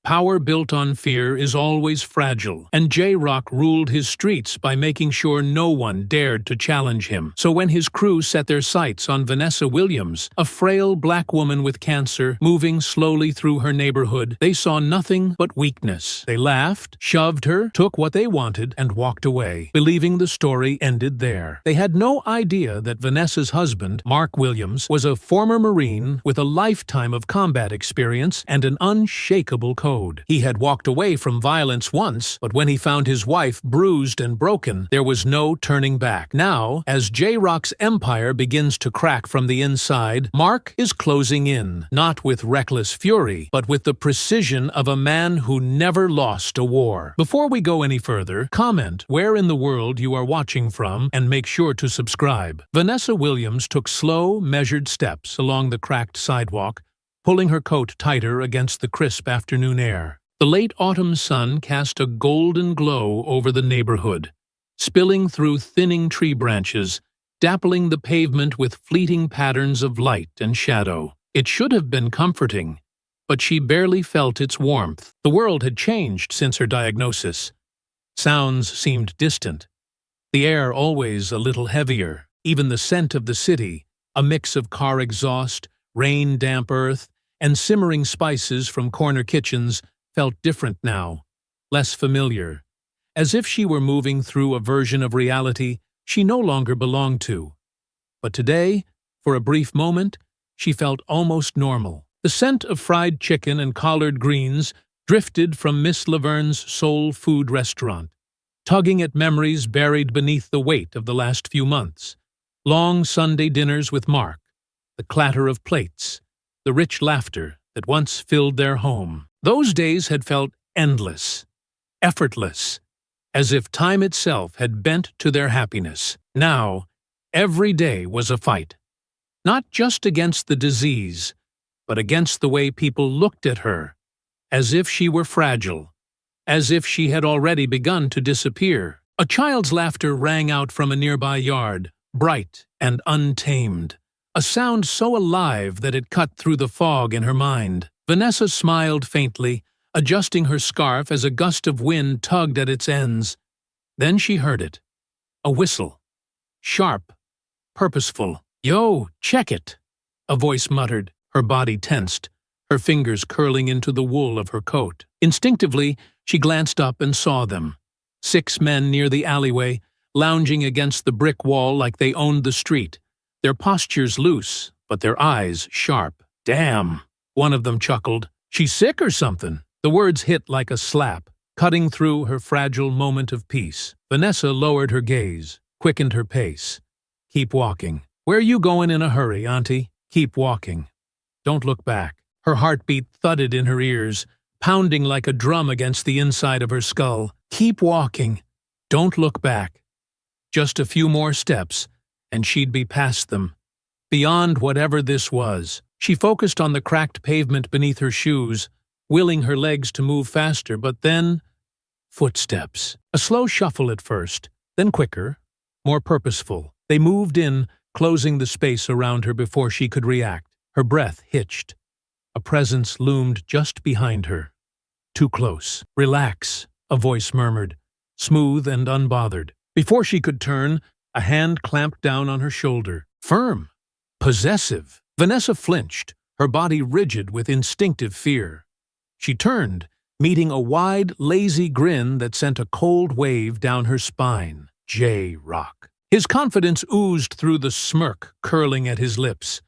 Power built on fear is always fragile, and J-Rock ruled his streets by making sure no one dared to challenge him. So when his crew set their sights on Vanessa Williams, a frail black woman with cancer, moving slowly through her neighborhood, they saw nothing but weakness. They laughed, shoved her, took what they wanted, and walked away, believing the story ended there. They had no idea that Vanessa's husband, Mark Williams, was a former Marine with a lifetime of combat experience and an unshakable code. He had walked away from violence once, but when he found his wife bruised and broken, there was no turning back. Now, as J-Rock's empire begins to crack from the inside, Mark is closing in, not with reckless fury, but with the precision of a man who never lost a war. Before we go any further, comment where in the world you are watching from and make sure to subscribe. Vanessa Williams took slow, measured steps along the cracked sidewalk, pulling her coat tighter against the crisp afternoon air. The late autumn sun cast a golden glow over the neighborhood, spilling through thinning tree branches, dappling the pavement with fleeting patterns of light and shadow. It should have been comforting, but she barely felt its warmth. The world had changed since her diagnosis. Sounds seemed distant. The air always a little heavier. Even the scent of the city, a mix of car exhaust, rain-damp earth, and simmering spices from corner kitchens, felt different now, less familiar, as if she were moving through a version of reality she no longer belonged to. But today, for a brief moment, she felt almost normal. The scent of fried chicken and collard greens drifted from Miss Laverne's soul food restaurant, tugging at memories buried beneath the weight of the last few months. Long Sunday dinners with Mark, the clatter of plates, the rich laughter that once filled their home. Those days had felt endless, effortless, as if time itself had bent to their happiness. Now, every day was a fight, not just against the disease, but against the way people looked at her, as if she were fragile, as if she had already begun to disappear. A child's laughter rang out from a nearby yard, bright and untamed. A sound so alive that it cut through the fog in her mind. Vanessa smiled faintly, adjusting her scarf as a gust of wind tugged at its ends. Then she heard it. A whistle. Sharp. Purposeful. "Yo, check it," a voice muttered, her body tensed, her fingers curling into the wool of her coat. Instinctively, she glanced up and saw them. 6 men near the alleyway, lounging against the brick wall like they owned the street. Their postures loose, but their eyes sharp. "Damn," one of them chuckled. "She's sick or something?" The words hit like a slap, cutting through her fragile moment of peace. Vanessa lowered her gaze, quickened her pace. "Keep walking." "Where you going in a hurry, Auntie?" "Keep walking. Don't look back." Her heartbeat thudded in her ears, pounding like a drum against the inside of her skull. "Keep walking. Don't look back." Just a few more steps, and she'd be past them. Beyond whatever this was, she focused on the cracked pavement beneath her shoes, willing her legs to move faster, but then... footsteps. A slow shuffle at first, then quicker, more purposeful. They moved in, closing the space around her before she could react. Her breath hitched. A presence loomed just behind her. Too close. "Relax," a voice murmured, smooth and unbothered. Before she could turn, a hand clamped down on her shoulder. Firm. Possessive. Vanessa flinched, her body rigid with instinctive fear. She turned, meeting a wide, lazy grin that sent a cold wave down her spine. J-Rock. His confidence oozed through the smirk curling at his lips.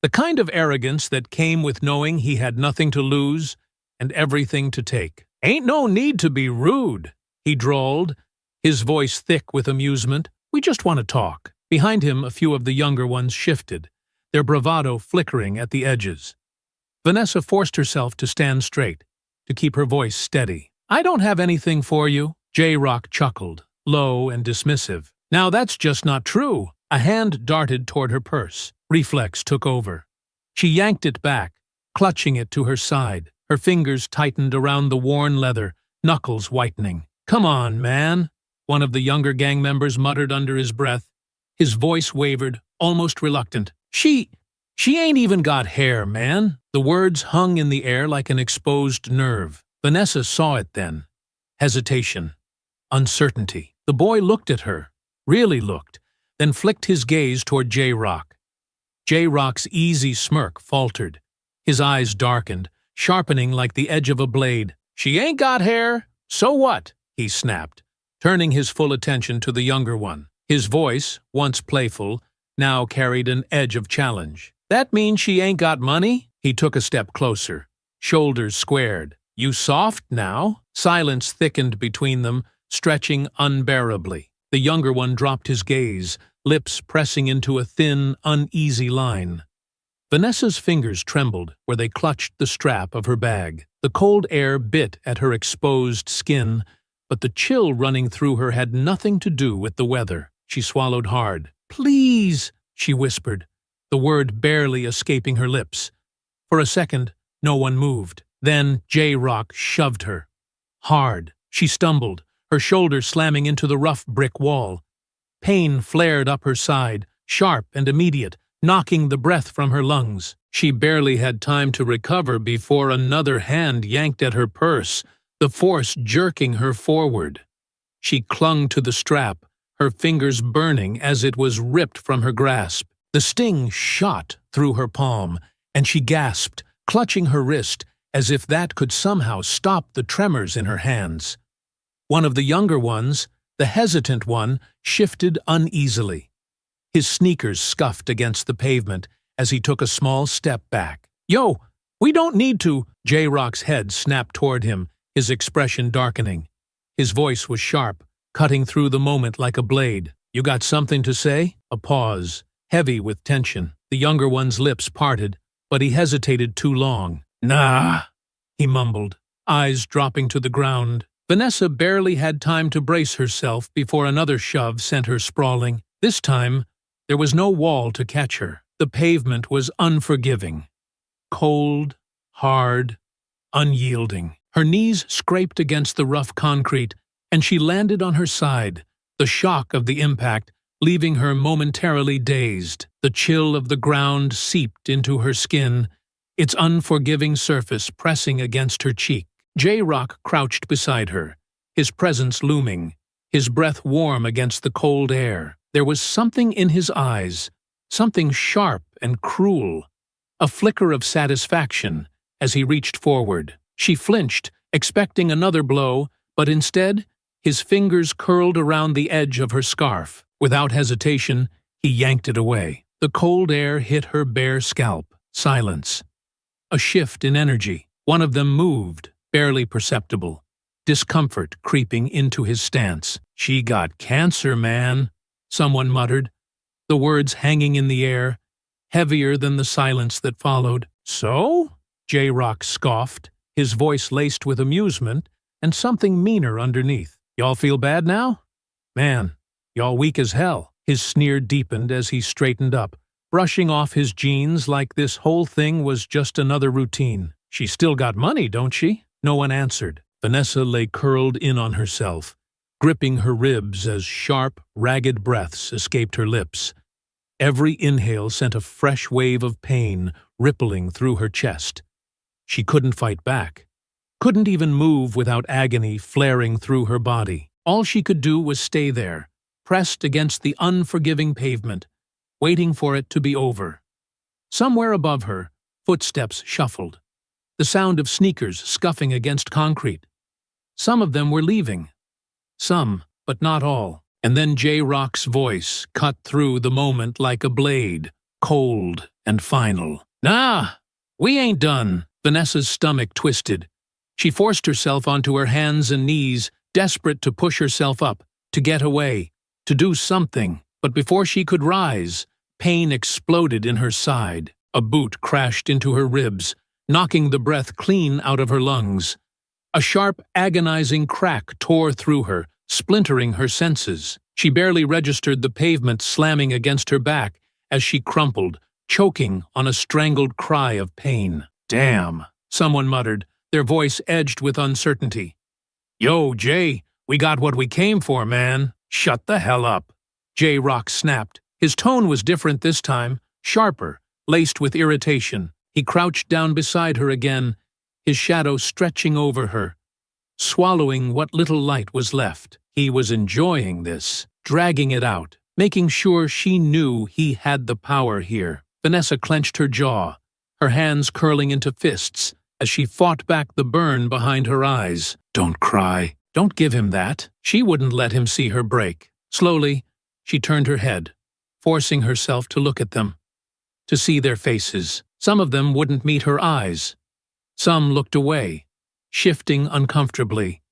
The kind of arrogance that came with knowing he had nothing to lose and everything to take. "Ain't no need to be rude," he drawled, his voice thick with amusement. "We just want to talk." Behind him, a few of the younger ones shifted, their bravado flickering at the edges. Vanessa forced herself to stand straight, to keep her voice steady. "I don't have anything for you." J-Rock chuckled, low and dismissive. "Now that's just not true." A hand darted toward her purse. Reflex took over. She yanked it back, clutching it to her side. Her fingers tightened around the worn leather, knuckles whitening. "Come on, man," one of the younger gang members muttered under his breath. His voice wavered, almost reluctant. She ain't even got hair, man." The words hung in the air like an exposed nerve. Vanessa saw it then. Hesitation. Uncertainty. The boy looked at her, really looked, then flicked his gaze toward J-Rock. J-Rock's easy smirk faltered. His eyes darkened, sharpening like the edge of a blade. "She ain't got hair. So what?" he snapped, turning his full attention to the younger one. His voice, once playful, now carried an edge of challenge. "That means she ain't got money?" He took a step closer, shoulders squared. "You soft now?" Silence thickened between them, stretching unbearably. The younger one dropped his gaze, lips pressing into a thin, uneasy line. Vanessa's fingers trembled where they clutched the strap of her bag. The cold air bit at her exposed skin, but the chill running through her had nothing to do with the weather. She swallowed hard. "Please," she whispered, the word barely escaping her lips. For a second, no one moved. Then J-Rock shoved her. Hard. She stumbled, her shoulder slamming into the rough brick wall. Pain flared up her side, sharp and immediate, knocking the breath from her lungs. She barely had time to recover before another hand yanked at her purse, the force jerking her forward. She clung to the strap, her fingers burning as it was ripped from her grasp. The sting shot through her palm, and she gasped, clutching her wrist, as if that could somehow stop the tremors in her hands. One of the younger ones, the hesitant one, shifted uneasily. His sneakers scuffed against the pavement as he took a small step back. "Yo, we don't need to!" J-Rock's head snapped toward him, his expression darkening. His voice was sharp, cutting through the moment like a blade. "You got something to say?" A pause, heavy with tension. The younger one's lips parted, but he hesitated too long. "Nah," he mumbled, eyes dropping to the ground. Vanessa barely had time to brace herself before another shove sent her sprawling. This time, there was no wall to catch her. The pavement was unforgiving. Cold, hard, unyielding. Her knees scraped against the rough concrete, and she landed on her side, the shock of the impact leaving her momentarily dazed. The chill of the ground seeped into her skin, its unforgiving surface pressing against her cheek. J-Rock crouched beside her, his presence looming, his breath warm against the cold air. There was something in his eyes, something sharp and cruel, a flicker of satisfaction as he reached forward. She flinched, expecting another blow, but instead, his fingers curled around the edge of her scarf. Without hesitation, he yanked it away. The cold air hit her bare scalp. Silence. A shift in energy. One of them moved, barely perceptible. Discomfort creeping into his stance. "She got cancer, man," someone muttered, the words hanging in the air, heavier than the silence that followed. "So?" J-Rock scoffed, his voice laced with amusement and something meaner underneath. "Y'all feel bad now? Man, y'all weak as hell." His sneer deepened as he straightened up, brushing off his jeans like this whole thing was just another routine. "She still got money, don't she?" No one answered. Vanessa lay curled in on herself, gripping her ribs as sharp, ragged breaths escaped her lips. Every inhale sent a fresh wave of pain rippling through her chest. She couldn't fight back, couldn't even move without agony flaring through her body. All she could do was stay there, pressed against the unforgiving pavement, waiting for it to be over. Somewhere above her, footsteps shuffled, the sound of sneakers scuffing against concrete. Some of them were leaving. Some, but not all. And then J-Rock's voice cut through the moment like a blade, cold and final. "Nah, we ain't done." Vanessa's stomach twisted. She forced herself onto her hands and knees, desperate to push herself up, to get away, to do something. But before she could rise, pain exploded in her side. A boot crashed into her ribs, knocking the breath clean out of her lungs. A sharp, agonizing crack tore through her, splintering her senses. She barely registered the pavement slamming against her back as she crumpled, choking on a strangled cry of pain. "Damn," someone muttered, their voice edged with uncertainty. "Yo, Jay, we got what we came for, man." "Shut the hell up," J-Rock snapped. His tone was different this time, sharper, laced with irritation. He crouched down beside her again, his shadow stretching over her, swallowing what little light was left. He was enjoying this, dragging it out, making sure she knew he had the power here. Vanessa clenched her jaw, her hands curling into fists as she fought back the burn behind her eyes. Don't cry. Don't give him that. She wouldn't let him see her break. Slowly, she turned her head, forcing herself to look at them, to see their faces. Some of them wouldn't meet her eyes. Some looked away, shifting uncomfortably,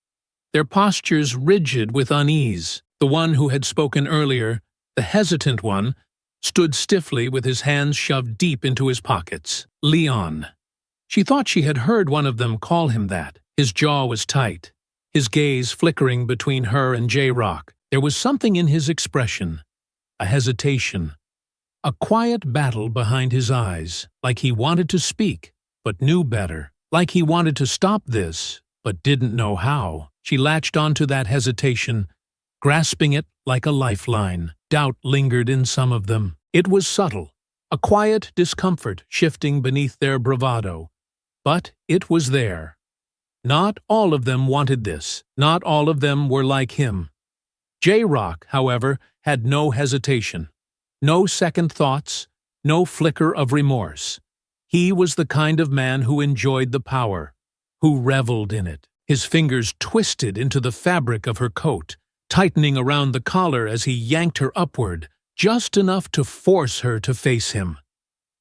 their postures rigid with unease. The one who had spoken earlier, the hesitant one, stood stiffly with his hands shoved deep into his pockets. Leon. She thought she had heard one of them call him that. His jaw was tight, his gaze flickering between her and J-Rock. There was something in his expression, a hesitation, a quiet battle behind his eyes, like he wanted to speak, but knew better, like he wanted to stop this, but didn't know how. She latched onto that hesitation, grasping it like a lifeline. Doubt lingered in some of them. It was subtle, a quiet discomfort shifting beneath their bravado. But it was there. Not all of them wanted this. Not all of them were like him. J-Rock, however, had no hesitation, no second thoughts, no flicker of remorse. He was the kind of man who enjoyed the power, who reveled in it. His fingers twisted into the fabric of her coat, tightening around the collar as he yanked her upward, just enough to force her to face him.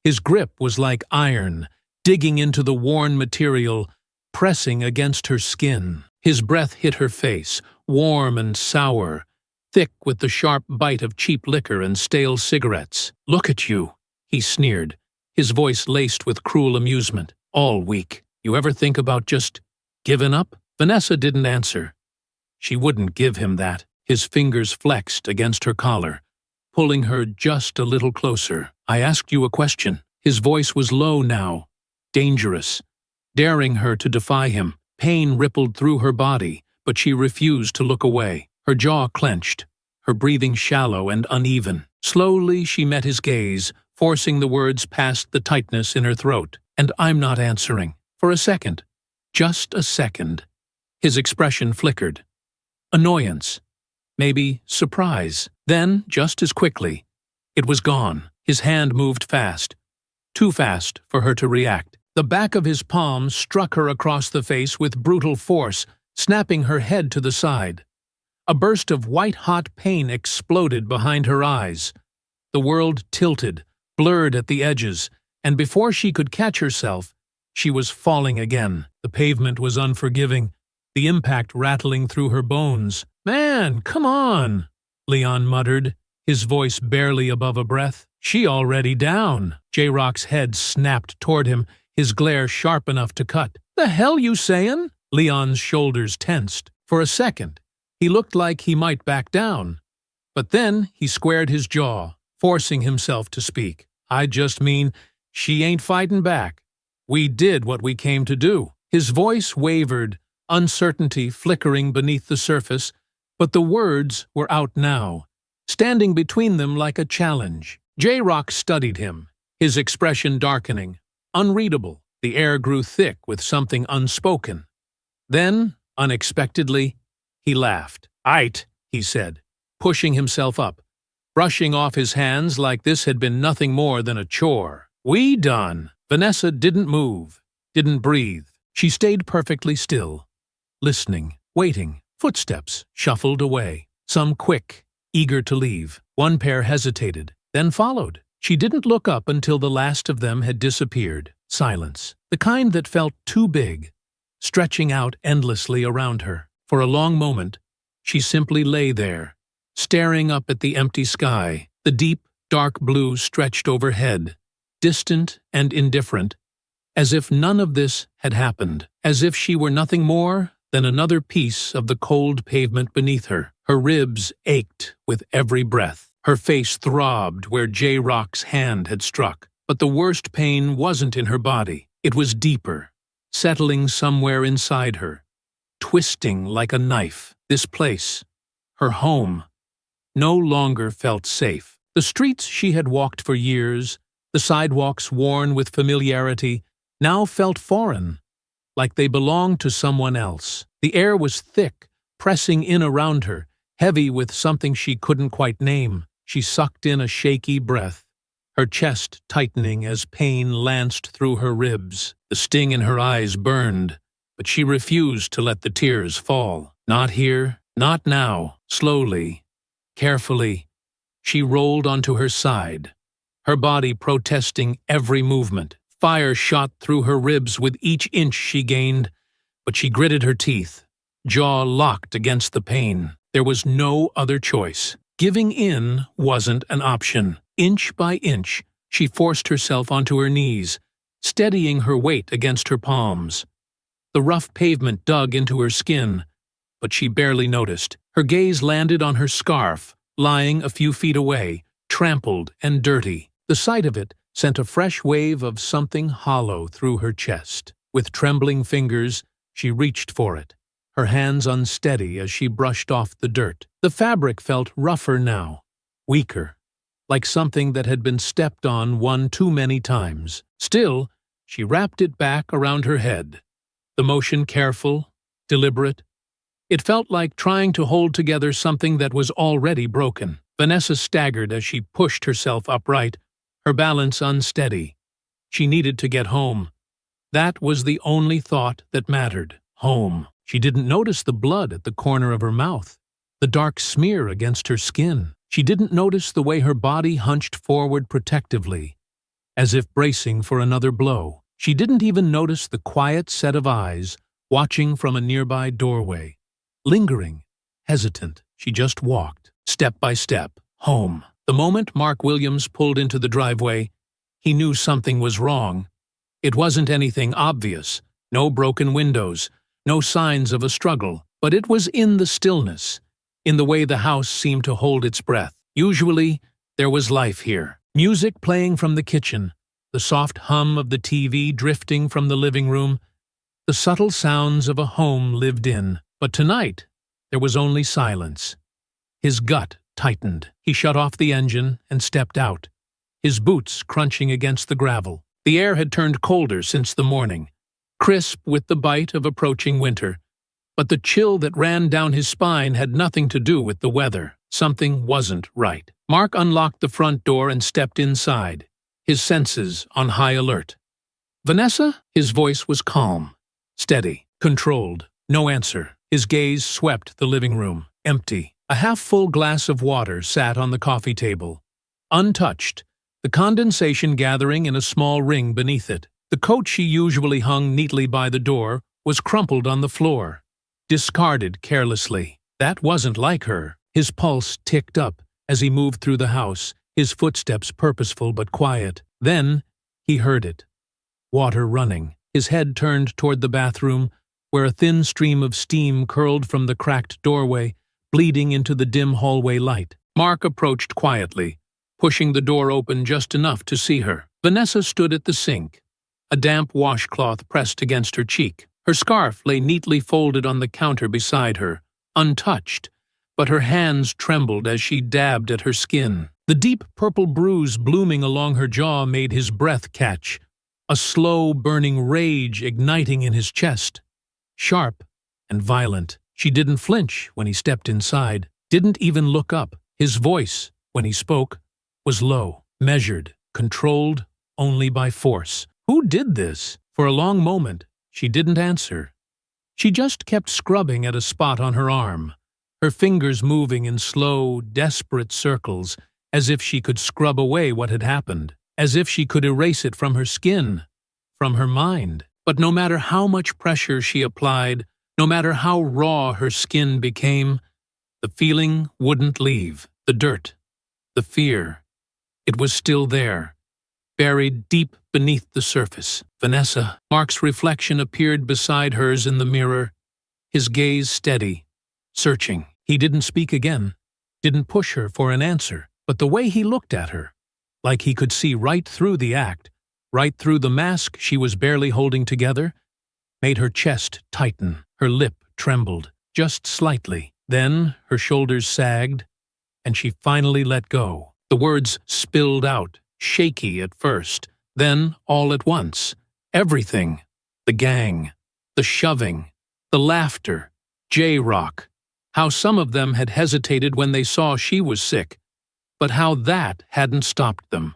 His grip was like iron, digging into the worn material, pressing against her skin. His breath hit her face, warm and sour, thick with the sharp bite of cheap liquor and stale cigarettes. "Look at you," he sneered, his voice laced with cruel amusement. "All weak. You ever think about just giving up?" Vanessa didn't answer. She wouldn't give him that. His fingers flexed against her collar, pulling her just a little closer. "I asked you a question." His voice was low now, dangerous, daring her to defy him. Pain rippled through her body, but she refused to look away. Her jaw clenched, her breathing shallow and uneven. Slowly she met his gaze, forcing the words past the tightness in her throat. "And I'm not answering." For a second, just a second, his expression flickered. Annoyance, maybe surprise. Then, just as quickly, it was gone. His hand moved fast, too fast for her to react. The back of his palm struck her across the face with brutal force, snapping her head to the side. A burst of white-hot pain exploded behind her eyes. The world tilted, blurred at the edges, and before she could catch herself, she was falling again. The pavement was unforgiving, the impact rattling through her bones. "Man, come on," Leon muttered, his voice barely above a breath. "She already down." J-Rock's head snapped toward him, his glare sharp enough to cut. "The hell you sayin'?" Leon's shoulders tensed. For a second, he looked like he might back down. But then he squared his jaw, forcing himself to speak. "I just mean, she ain't fighting back. We did what we came to do." His voice wavered, uncertainty flickering beneath the surface, but the words were out now, standing between them like a challenge. J-Rock studied him, his expression darkening, unreadable. The air grew thick with something unspoken. Then, unexpectedly, he laughed. "Aight," he said, pushing himself up, brushing off his hands like this had been nothing more than a chore. "We done." Vanessa didn't move, didn't breathe. She stayed perfectly still, listening, waiting. Footsteps shuffled away, some quick, eager to leave. One pair hesitated, then followed. She didn't look up until the last of them had disappeared. Silence, the kind that felt too big, stretching out endlessly around her. For a long moment, she simply lay there, staring up at the empty sky. The deep, dark blue stretched overhead, distant and indifferent, as if none of this had happened, as if she were nothing more than another piece of the cold pavement beneath her. Her ribs ached with every breath. Her face throbbed where J-Rock's hand had struck. But the worst pain wasn't in her body. It was deeper, settling somewhere inside her, twisting like a knife. This place, her home, no longer felt safe. The streets she had walked for years, the sidewalks worn with familiarity, now felt foreign, like they belonged to someone else. The air was thick, pressing in around her, heavy with something she couldn't quite name. She sucked in a shaky breath, her chest tightening as pain lanced through her ribs. The sting in her eyes burned, but she refused to let the tears fall. Not here, not now. Slowly, carefully, she rolled onto her side, her body protesting every movement. Fire shot through her ribs with each inch she gained, but she gritted her teeth, jaw locked against the pain. There was no other choice. Giving in wasn't an option. Inch by inch, she forced herself onto her knees, steadying her weight against her palms. The rough pavement dug into her skin, but she barely noticed. Her gaze landed on her scarf, lying a few feet away, trampled and dirty. The sight of it sent a fresh wave of something hollow through her chest. With trembling fingers, she reached for it, her hands unsteady as she brushed off the dirt. The fabric felt rougher now, weaker, like something that had been stepped on one too many times. Still, she wrapped it back around her head, the motion careful, deliberate. It felt like trying to hold together something that was already broken. Vanessa staggered as she pushed herself upright, her balance unsteady. She needed to get home. That was the only thought that mattered. Home. She didn't notice the blood at the corner of her mouth, the dark smear against her skin. She didn't notice the way her body hunched forward protectively, as if bracing for another blow. She didn't even notice the quiet set of eyes watching from a nearby doorway. Lingering, hesitant, she just walked, step by step, home. The moment Mark Williams pulled into the driveway, he knew something was wrong. It wasn't anything obvious, no broken windows, no signs of a struggle, but it was in the stillness, in the way the house seemed to hold its breath. Usually, there was life here. Music playing from the kitchen, the soft hum of the TV drifting from the living room, the subtle sounds of a home lived in. But tonight, there was only silence. His gut tightened. He shut off the engine and stepped out, his boots crunching against the gravel. The air had turned colder since the morning, crisp with the bite of approaching winter. But the chill that ran down his spine had nothing to do with the weather. Something wasn't right. Mark unlocked the front door and stepped inside, his senses on high alert. "Vanessa?" His voice was calm, steady, controlled. No answer. His gaze swept the living room, empty. A half-full glass of water sat on the coffee table, untouched, the condensation gathering in a small ring beneath it. The coat she usually hung neatly by the door was crumpled on the floor, discarded carelessly. That wasn't like her. His pulse ticked up as he moved through the house, his footsteps purposeful but quiet. Then he heard it. Water running. His head turned toward the bathroom, where a thin stream of steam curled from the cracked doorway, bleeding into the dim hallway light. Mark approached quietly, pushing the door open just enough to see her. Vanessa stood at the sink, a damp washcloth pressed against her cheek. Her scarf lay neatly folded on the counter beside her, untouched, but her hands trembled as she dabbed at her skin. The deep purple bruise blooming along her jaw made his breath catch, a slow, burning rage igniting in his chest. Sharp and violent. She didn't flinch when he stepped inside, didn't even look up. His voice, when he spoke, was low, measured, controlled only by force. Who did this? For a long moment, she didn't answer. She just kept scrubbing at a spot on her arm, her fingers moving in slow, desperate circles, as if she could scrub away what had happened, as if she could erase it from her skin, from her mind. But no matter how much pressure she applied, no matter how raw her skin became, the feeling wouldn't leave. The dirt, the fear, it was still there, buried deep beneath the surface. Vanessa. Mark's reflection appeared beside hers in the mirror, his gaze steady, searching. He didn't speak again, didn't push her for an answer, but the way he looked at her, like he could see right through the act, right through the mask she was barely holding together, made her chest tighten, her lip trembled, just slightly. Then her shoulders sagged, and she finally let go. The words spilled out, shaky at first, then all at once. Everything. The gang. The shoving, the laughter, J-Rock. How some of them had hesitated when they saw she was sick, but how that hadn't stopped them.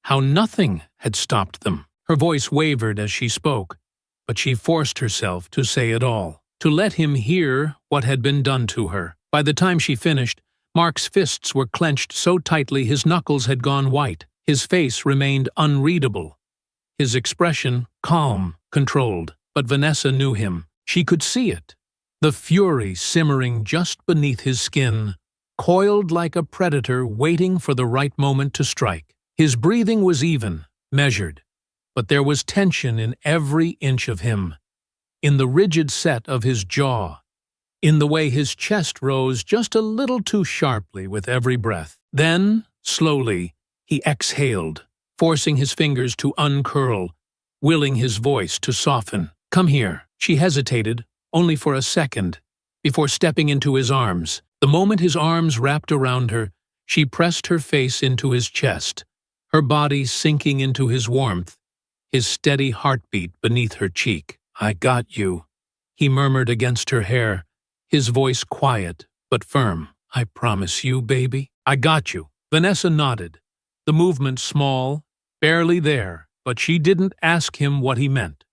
How nothing had stopped them. Her voice wavered as she spoke, but she forced herself to say it all, to let him hear what had been done to her. By the time she finished, Mark's fists were clenched so tightly his knuckles had gone white. His face remained unreadable. His expression calm, controlled. But Vanessa knew him. She could see it. The fury simmering just beneath his skin, coiled like a predator waiting for the right moment to strike. His breathing was even, measured, but there was tension in every inch of him, in the rigid set of his jaw, in the way his chest rose just a little too sharply with every breath. Then, slowly, he exhaled, forcing his fingers to uncurl, willing his voice to soften. "Come here." She hesitated, only for a second, before stepping into his arms. The moment his arms wrapped around her, she pressed her face into his chest, her body sinking into his warmth, his steady heartbeat beneath her cheek. "I got you," he murmured against her hair, his voice quiet but firm. "I promise you, baby. I got you." Vanessa nodded, the movement small, barely there, but she didn't ask him what he meant.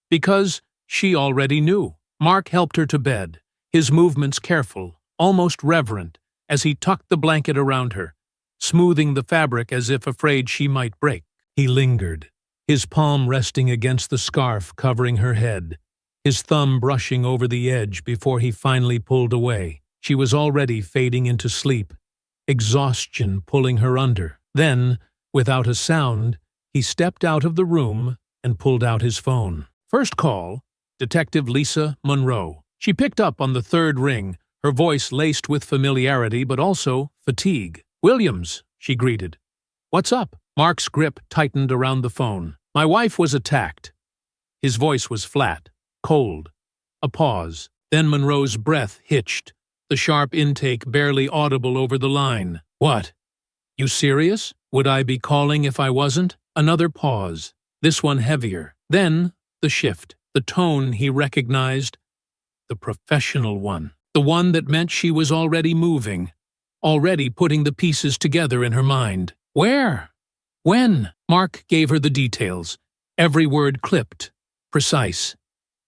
Because she already knew. Mark helped her to bed, his movements careful, almost reverent, as he tucked the blanket around her, smoothing the fabric as if afraid she might break. He lingered, his palm resting against the scarf covering her head, his thumb brushing over the edge before he finally pulled away. She was already fading into sleep, exhaustion pulling her under. Then, without a sound, he stepped out of the room and pulled out his phone. First call, Detective Lisa Monroe. She picked up on the third ring, her voice laced with familiarity but also fatigue. "Williams," she greeted. "What's up?" Mark's grip tightened around the phone. "My wife was attacked." His voice was flat, cold. A pause. Then Monroe's breath hitched, the sharp intake barely audible over the line. "What? You serious? Would I be calling if I wasn't?" Another pause, this one heavier. Then the shift, the tone he recognized, the professional one, the one that meant she was already moving, already putting the pieces together in her mind. "Where? When?" Mark gave her the details, every word clipped, precise.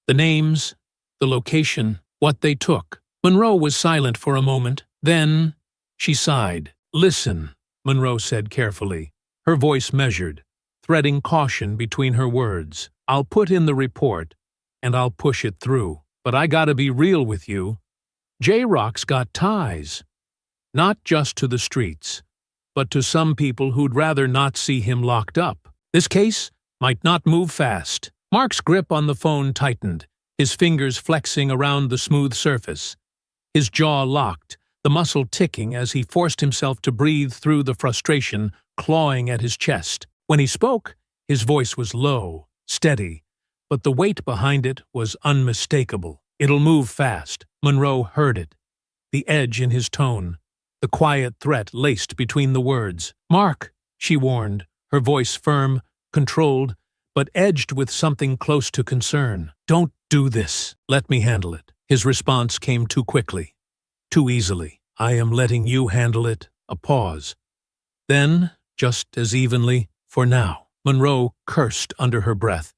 The names, the location, what they took. Monroe was silent for a moment. Then she sighed. "Listen," Monroe said carefully, her voice measured, threading caution between her words. "I'll put in the report, and I'll push it through. But I gotta be real with you. J-Rock's got ties. Not just to the streets, but to some people who'd rather not see him locked up. This case might not move fast." Mark's grip on the phone tightened, his fingers flexing around the smooth surface. His jaw locked, the muscle ticking as he forced himself to breathe through the frustration clawing at his chest. When he spoke, his voice was low, steady, but the weight behind it was unmistakable. "It'll move fast." Monroe heard it, the edge in his tone, the quiet threat laced between the words. "Mark," she warned, her voice firm, controlled, but edged with something close to concern. "Don't do this. Let me handle it." His response came too quickly, too easily. "I am letting you handle it." A pause. Then, just as evenly, "For now." Monroe cursed under her breath,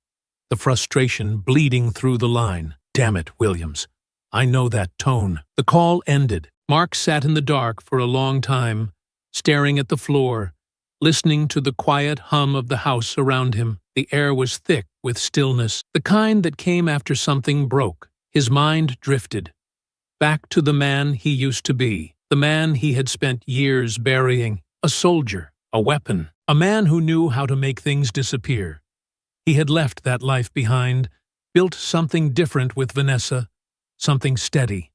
the frustration bleeding through the line. "Damn it, Williams. I know that tone." The call ended. Mark sat in the dark for a long time, staring at the floor, listening to the quiet hum of the house around him. The air was thick with stillness, the kind that came after something broke. His mind drifted, back to the man he used to be, the man he had spent years burying, a soldier, a weapon, a man who knew how to make things disappear. He had left that life behind, built something different with Vanessa, something steady,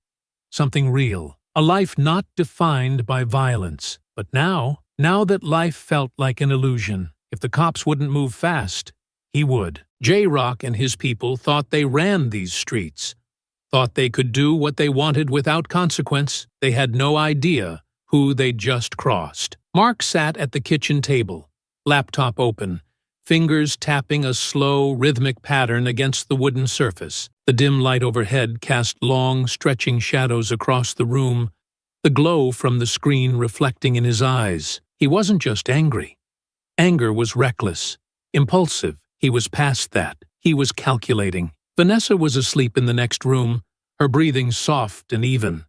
something real, a life not defined by violence. But now that life felt like an illusion, if the cops wouldn't move fast, he would. J-Rock and his people thought they ran these streets, thought they could do what they wanted without consequence. They had no idea who they'd just crossed. Mark sat at the kitchen table, laptop open, fingers tapping a slow, rhythmic pattern against the wooden surface. The dim light overhead cast long, stretching shadows across the room, the glow from the screen reflecting in his eyes. He wasn't just angry. Anger was reckless, impulsive. He was past that. He was calculating. Vanessa was asleep in the next room, her breathing soft and even.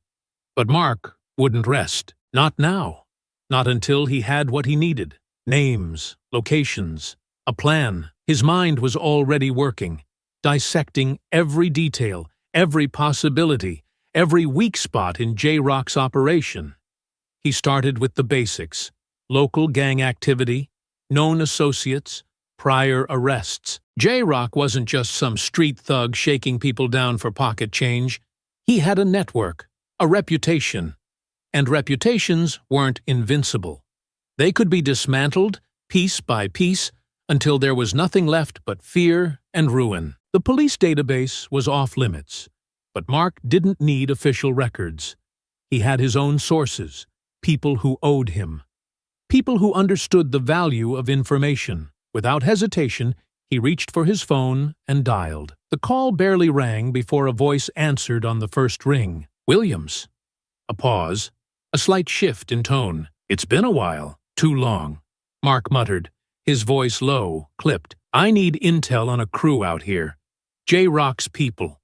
But Mark wouldn't rest. Not now. Not until he had what he needed. Names, locations, a plan. His mind was already working, dissecting every detail, every possibility, every weak spot in J-Rock's operation. He started with the basics: local gang activity, known associates, prior arrests. J-Rock wasn't just some street thug shaking people down for pocket change. He had a network, a reputation. And reputations weren't invincible. They could be dismantled, piece by piece, until there was nothing left but fear and ruin. The police database was off-limits, but Mark didn't need official records. He had his own sources, people who owed him, people who understood the value of information. Without hesitation, he reached for his phone and dialed. The call barely rang before a voice answered on the first ring. Williams. A pause, a slight shift in tone. It's been a while. Too long. Mark muttered, his voice low, clipped. I need intel on a crew out here. J-Rock's people.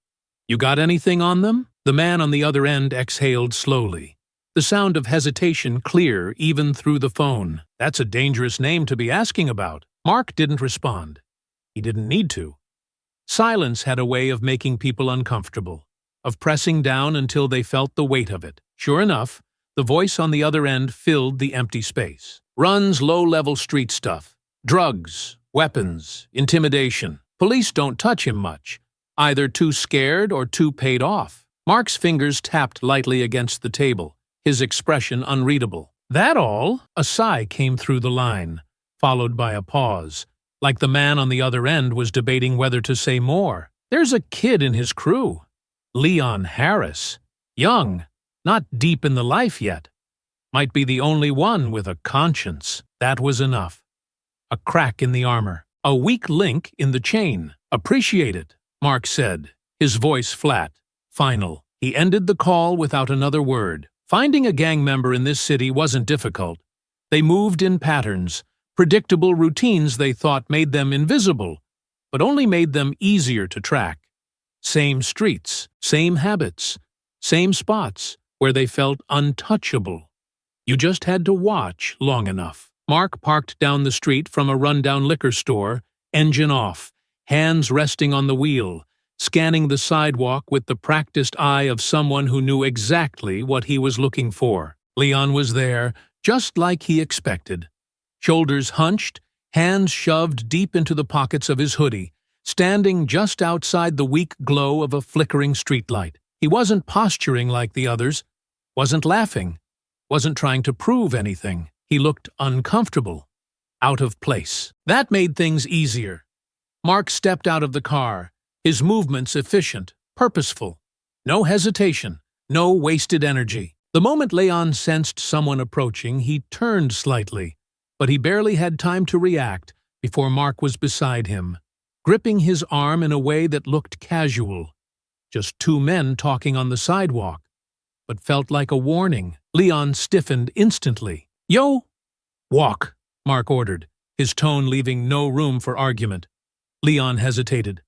You got anything on them? The man on the other end exhaled slowly, the sound of hesitation clear even through the phone. That's a dangerous name to be asking about. Mark didn't respond. He didn't need to. Silence had a way of making people uncomfortable, of pressing down until they felt the weight of it. Sure enough, the voice on the other end filled the empty space. Runs low-level street stuff. Drugs, weapons, intimidation. Police don't touch him much, either too scared or too paid off. Mark's fingers tapped lightly against the table, his expression unreadable. That all? A sigh came through the line, followed by a pause, like the man on the other end was debating whether to say more. There's a kid in his crew. Leon Harris. Young, not deep in the life yet. Might be the only one with a conscience. That was enough. A crack in the armor. A weak link in the chain. Appreciate it, Mark said, his voice flat, final. He ended the call without another word. Finding a gang member in this city wasn't difficult. They moved in patterns, predictable routines they thought made them invisible, but only made them easier to track. Same streets, same habits, same spots where they felt untouchable. You just had to watch long enough. Mark parked down the street from a rundown liquor store, engine off, hands resting on the wheel, scanning the sidewalk with the practiced eye of someone who knew exactly what he was looking for. Leon was there, just like he expected. Shoulders hunched, hands shoved deep into the pockets of his hoodie, standing just outside the weak glow of a flickering streetlight. He wasn't posturing like the others, wasn't laughing, wasn't trying to prove anything. He looked uncomfortable, out of place. That made things easier. Mark stepped out of the car, his movements efficient, purposeful. No hesitation, no wasted energy. The moment Leon sensed someone approaching, he turned slightly, but he barely had time to react before Mark was beside him, gripping his arm in a way that looked casual. Just two men talking on the sidewalk, but felt like a warning. Leon stiffened instantly. Yo! Walk, Mark ordered, his tone leaving no room for argument. Leon hesitated.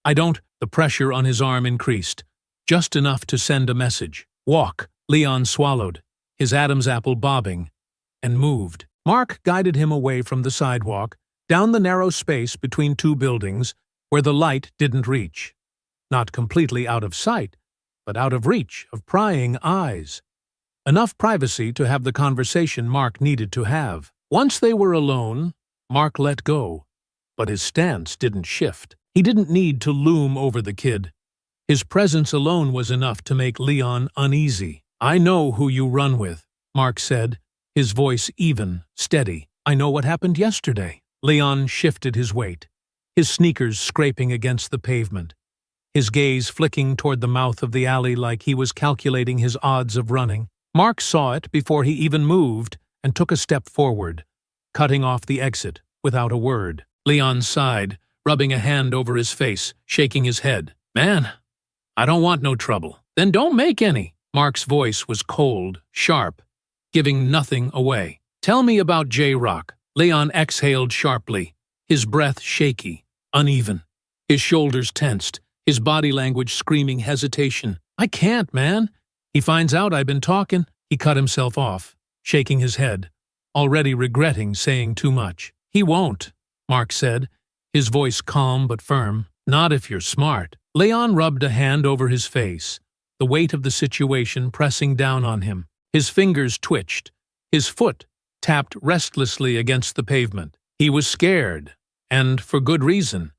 I don't. The pressure on his arm increased, just enough to send a message. Walk. Leon swallowed, his Adam's apple bobbing, and moved. Mark guided him away from the sidewalk, down the narrow space between two buildings where the light didn't reach. Not completely out of sight, but out of reach of prying eyes. Enough privacy to have the conversation Mark needed to have. Once they were alone, Mark let go, but his stance didn't shift. He didn't need to loom over the kid. His presence alone was enough to make Leon uneasy. I know who you run with, Mark said, his voice even, steady. I know what happened yesterday. Leon shifted his weight, his sneakers scraping against the pavement, his gaze flicking toward the mouth of the alley like he was calculating his odds of running. Mark saw it before he even moved and took a step forward, cutting off the exit without a word. Leon sighed, rubbing a hand over his face, shaking his head. Man, I don't want no trouble. Then don't make any. Mark's voice was cold, sharp, giving nothing away. Tell me about J-Rock. Leon exhaled sharply, his breath shaky, uneven. His shoulders tensed, his body language screaming hesitation. I can't, man. He finds out I've been talking. He cut himself off, shaking his head, already regretting saying too much. He won't, Mark said, his voice calm but firm. Not if you're smart. Leon rubbed a hand over his face, the weight of the situation pressing down on him. His fingers twitched. His foot tapped restlessly against the pavement. He was scared, and for good reason.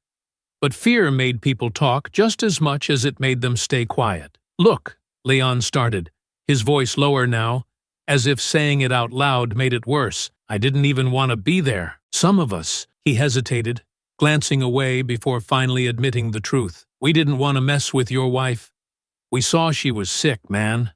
But fear made people talk just as much as it made them stay quiet. Look, Leon started, his voice lower now, as if saying it out loud made it worse. I didn't even want to be there. Some of us, he hesitated, glancing away before finally admitting the truth. We didn't want to mess with your wife. We saw she was sick, man.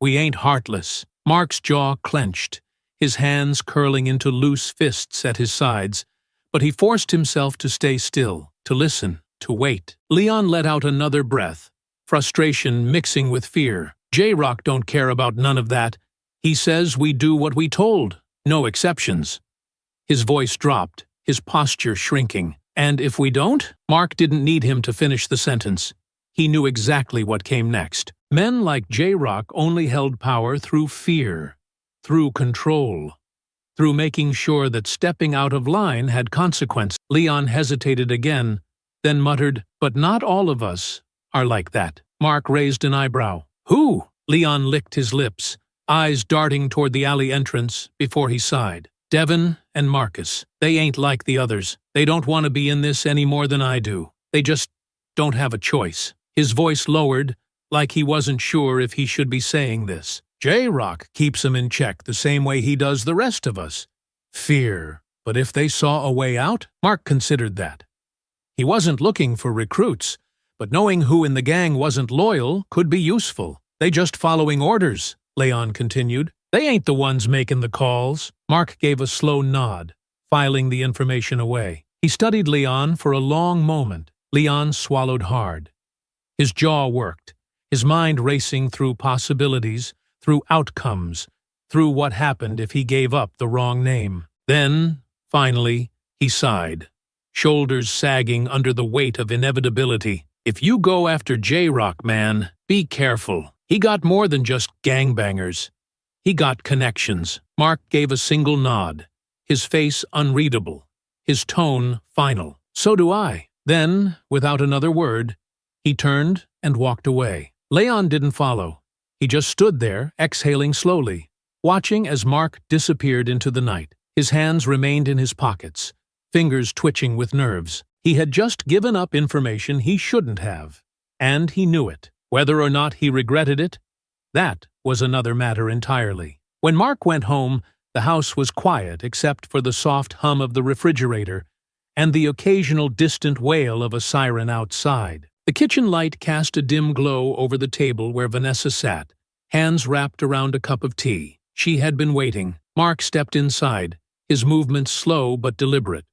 We ain't heartless. Mark's jaw clenched, his hands curling into loose fists at his sides, but he forced himself to stay still, to listen, to wait. Leon let out another breath, frustration mixing with fear. J-Rock don't care about none of that. He says we do what we told, no exceptions. His voice dropped, his posture shrinking. And if we don't? Mark didn't need him to finish the sentence. He knew exactly what came next. Men like J-Rock only held power through fear, through control, through making sure that stepping out of line had consequence. Leon hesitated again, then muttered, but not all of us are like that. Mark raised an eyebrow. Who? Leon licked his lips, eyes darting toward the alley entrance before he sighed. Devin and Marcus. They ain't like the others. They don't want to be in this any more than I do. They just don't have a choice. His voice lowered, like he wasn't sure if he should be saying this. J-Rock keeps him in check the same way he does the rest of us. Fear. But if they saw a way out, Mark considered that. He wasn't looking for recruits, but knowing who in the gang wasn't loyal could be useful. They just following orders, Leon continued. They ain't the ones making the calls. Mark gave a slow nod, filing the information away. He studied Leon for a long moment. Leon swallowed hard. His jaw worked, his mind racing through possibilities, through outcomes, through what happened if he gave up the wrong name. Then, finally, he sighed, shoulders sagging under the weight of inevitability. If you go after J-Rock, man, be careful. He got more than just gangbangers. He got connections. Mark gave a single nod, his face unreadable, his tone final. So do I. Then, without another word, he turned and walked away. Leon didn't follow. He just stood there, exhaling slowly, watching as Mark disappeared into the night. His hands remained in his pockets, fingers twitching with nerves. He had just given up information he shouldn't have, and he knew it. Whether or not he regretted it, that was another matter entirely. When Mark went home, the house was quiet except for the soft hum of the refrigerator and the occasional distant wail of a siren outside. The kitchen light cast a dim glow over the table where Vanessa sat, hands wrapped around a cup of tea. She had been waiting. Mark stepped inside, his movements slow but deliberate.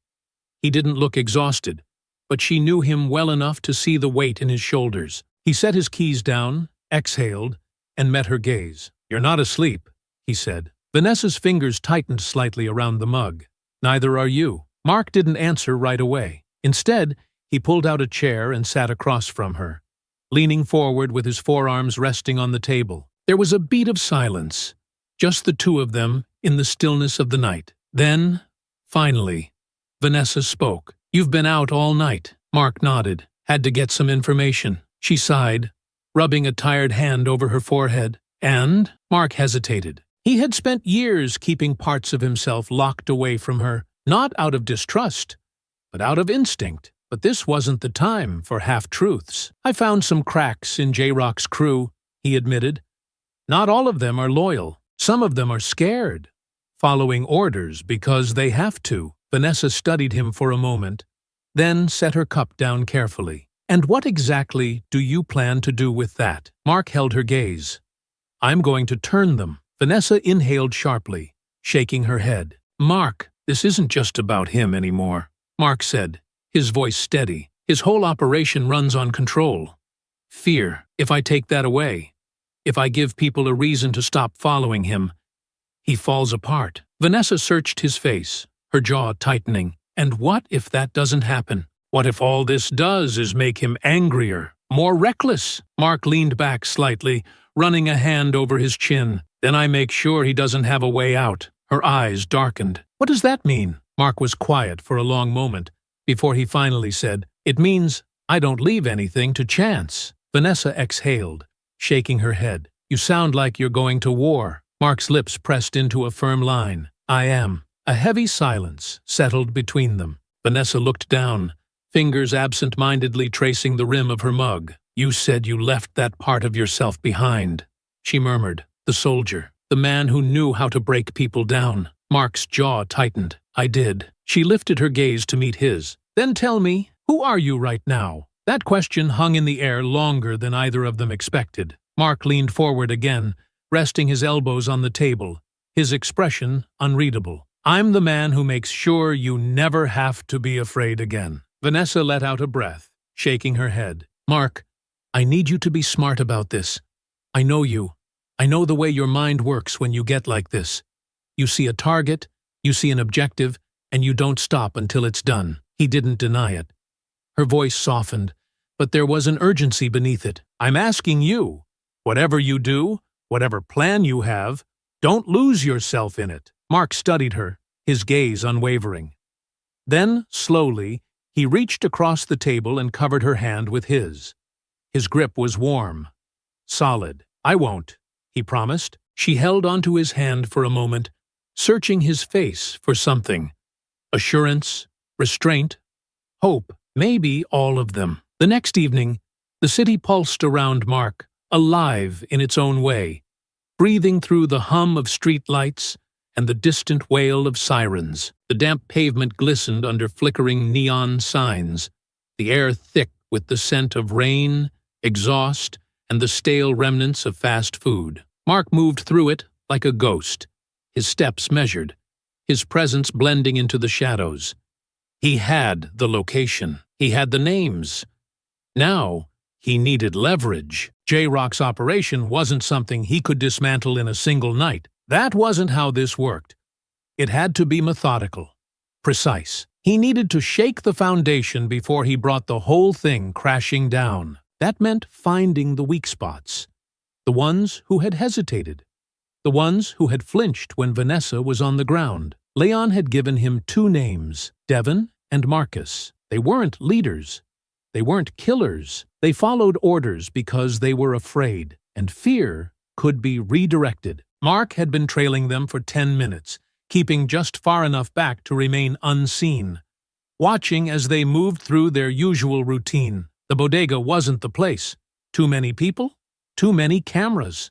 He didn't look exhausted, but she knew him well enough to see the weight in his shoulders. He set his keys down, exhaled, and met her gaze. You're not asleep, he said. Vanessa's fingers tightened slightly around the mug. Neither are you. Mark didn't answer right away. Instead, he pulled out a chair and sat across from her, leaning forward with his forearms resting on the table. There was a beat of silence, just the two of them in the stillness of the night. Then, finally, Vanessa spoke. You've been out all night. Mark nodded. Had to get some information. She sighed, rubbing a tired hand over her forehead. And Mark hesitated. He had spent years keeping parts of himself locked away from her, not out of distrust, but out of instinct. But this wasn't the time for half-truths. I found some cracks in J-Rock's crew, he admitted. Not all of them are loyal. Some of them are scared, following orders because they have to. Vanessa studied him for a moment, then set her cup down carefully. And what exactly do you plan to do with that? Mark held her gaze. I'm going to turn them. Vanessa inhaled sharply, shaking her head. Mark, this isn't just about him anymore, Mark said, his voice steady. His whole operation runs on control. Fear. If I take that away, if I give people a reason to stop following him, he falls apart. Vanessa searched his face, her jaw tightening. And what if that doesn't happen? What if all this does is make him angrier, more reckless? Mark leaned back slightly, running a hand over his chin. Then I make sure he doesn't have a way out. Her eyes darkened. What does that mean? Mark was quiet for a long moment before he finally said, It means I don't leave anything to chance. Vanessa exhaled, shaking her head. You sound like you're going to war. Mark's lips pressed into a firm line. I am. A heavy silence settled between them. Vanessa looked down, fingers absent-mindedly tracing the rim of her mug. You said you left that part of yourself behind, she murmured. The soldier, the man who knew how to break people down. Mark's jaw tightened. I did. She lifted her gaze to meet his. Then tell me, who are you right now? That question hung in the air longer than either of them expected. Mark leaned forward again, resting his elbows on the table, his expression unreadable. I'm the man who makes sure you never have to be afraid again. Vanessa let out a breath, shaking her head. Mark, I need you to be smart about this. I know you. I know the way your mind works when you get like this. You see a target, you see an objective, and you don't stop until it's done. He didn't deny it. Her voice softened, but there was an urgency beneath it. I'm asking you, whatever you do, whatever plan you have, don't lose yourself in it. Mark studied her, his gaze unwavering. Then, slowly, he reached across the table and covered her hand with his. His grip was warm, solid. I won't, he promised. She held onto his hand for a moment, searching his face for something. Assurance, restraint, hope, maybe all of them. The next evening, the city pulsed around Mark, alive in its own way, breathing through the hum of street lights and the distant wail of sirens. The damp pavement glistened under flickering neon signs, the air thick with the scent of rain, exhaust, and the stale remnants of fast food. Mark moved through it like a ghost, his steps measured, his presence blending into the shadows. He had the location. He had the names. Now, he needed leverage. J-Rock's operation wasn't something he could dismantle in a single night. That wasn't how this worked. It had to be methodical, precise. He needed to shake the foundation before he brought the whole thing crashing down. That meant finding the weak spots, the ones who had hesitated, the ones who had flinched when Vanessa was on the ground. Leon had given him two names, Devon and Marcus. They weren't leaders. They weren't killers. They followed orders because they were afraid, and fear could be redirected. Mark had been trailing them for 10 minutes, keeping just far enough back to remain unseen, watching as they moved through their usual routine. The bodega wasn't the place. Too many people, too many cameras.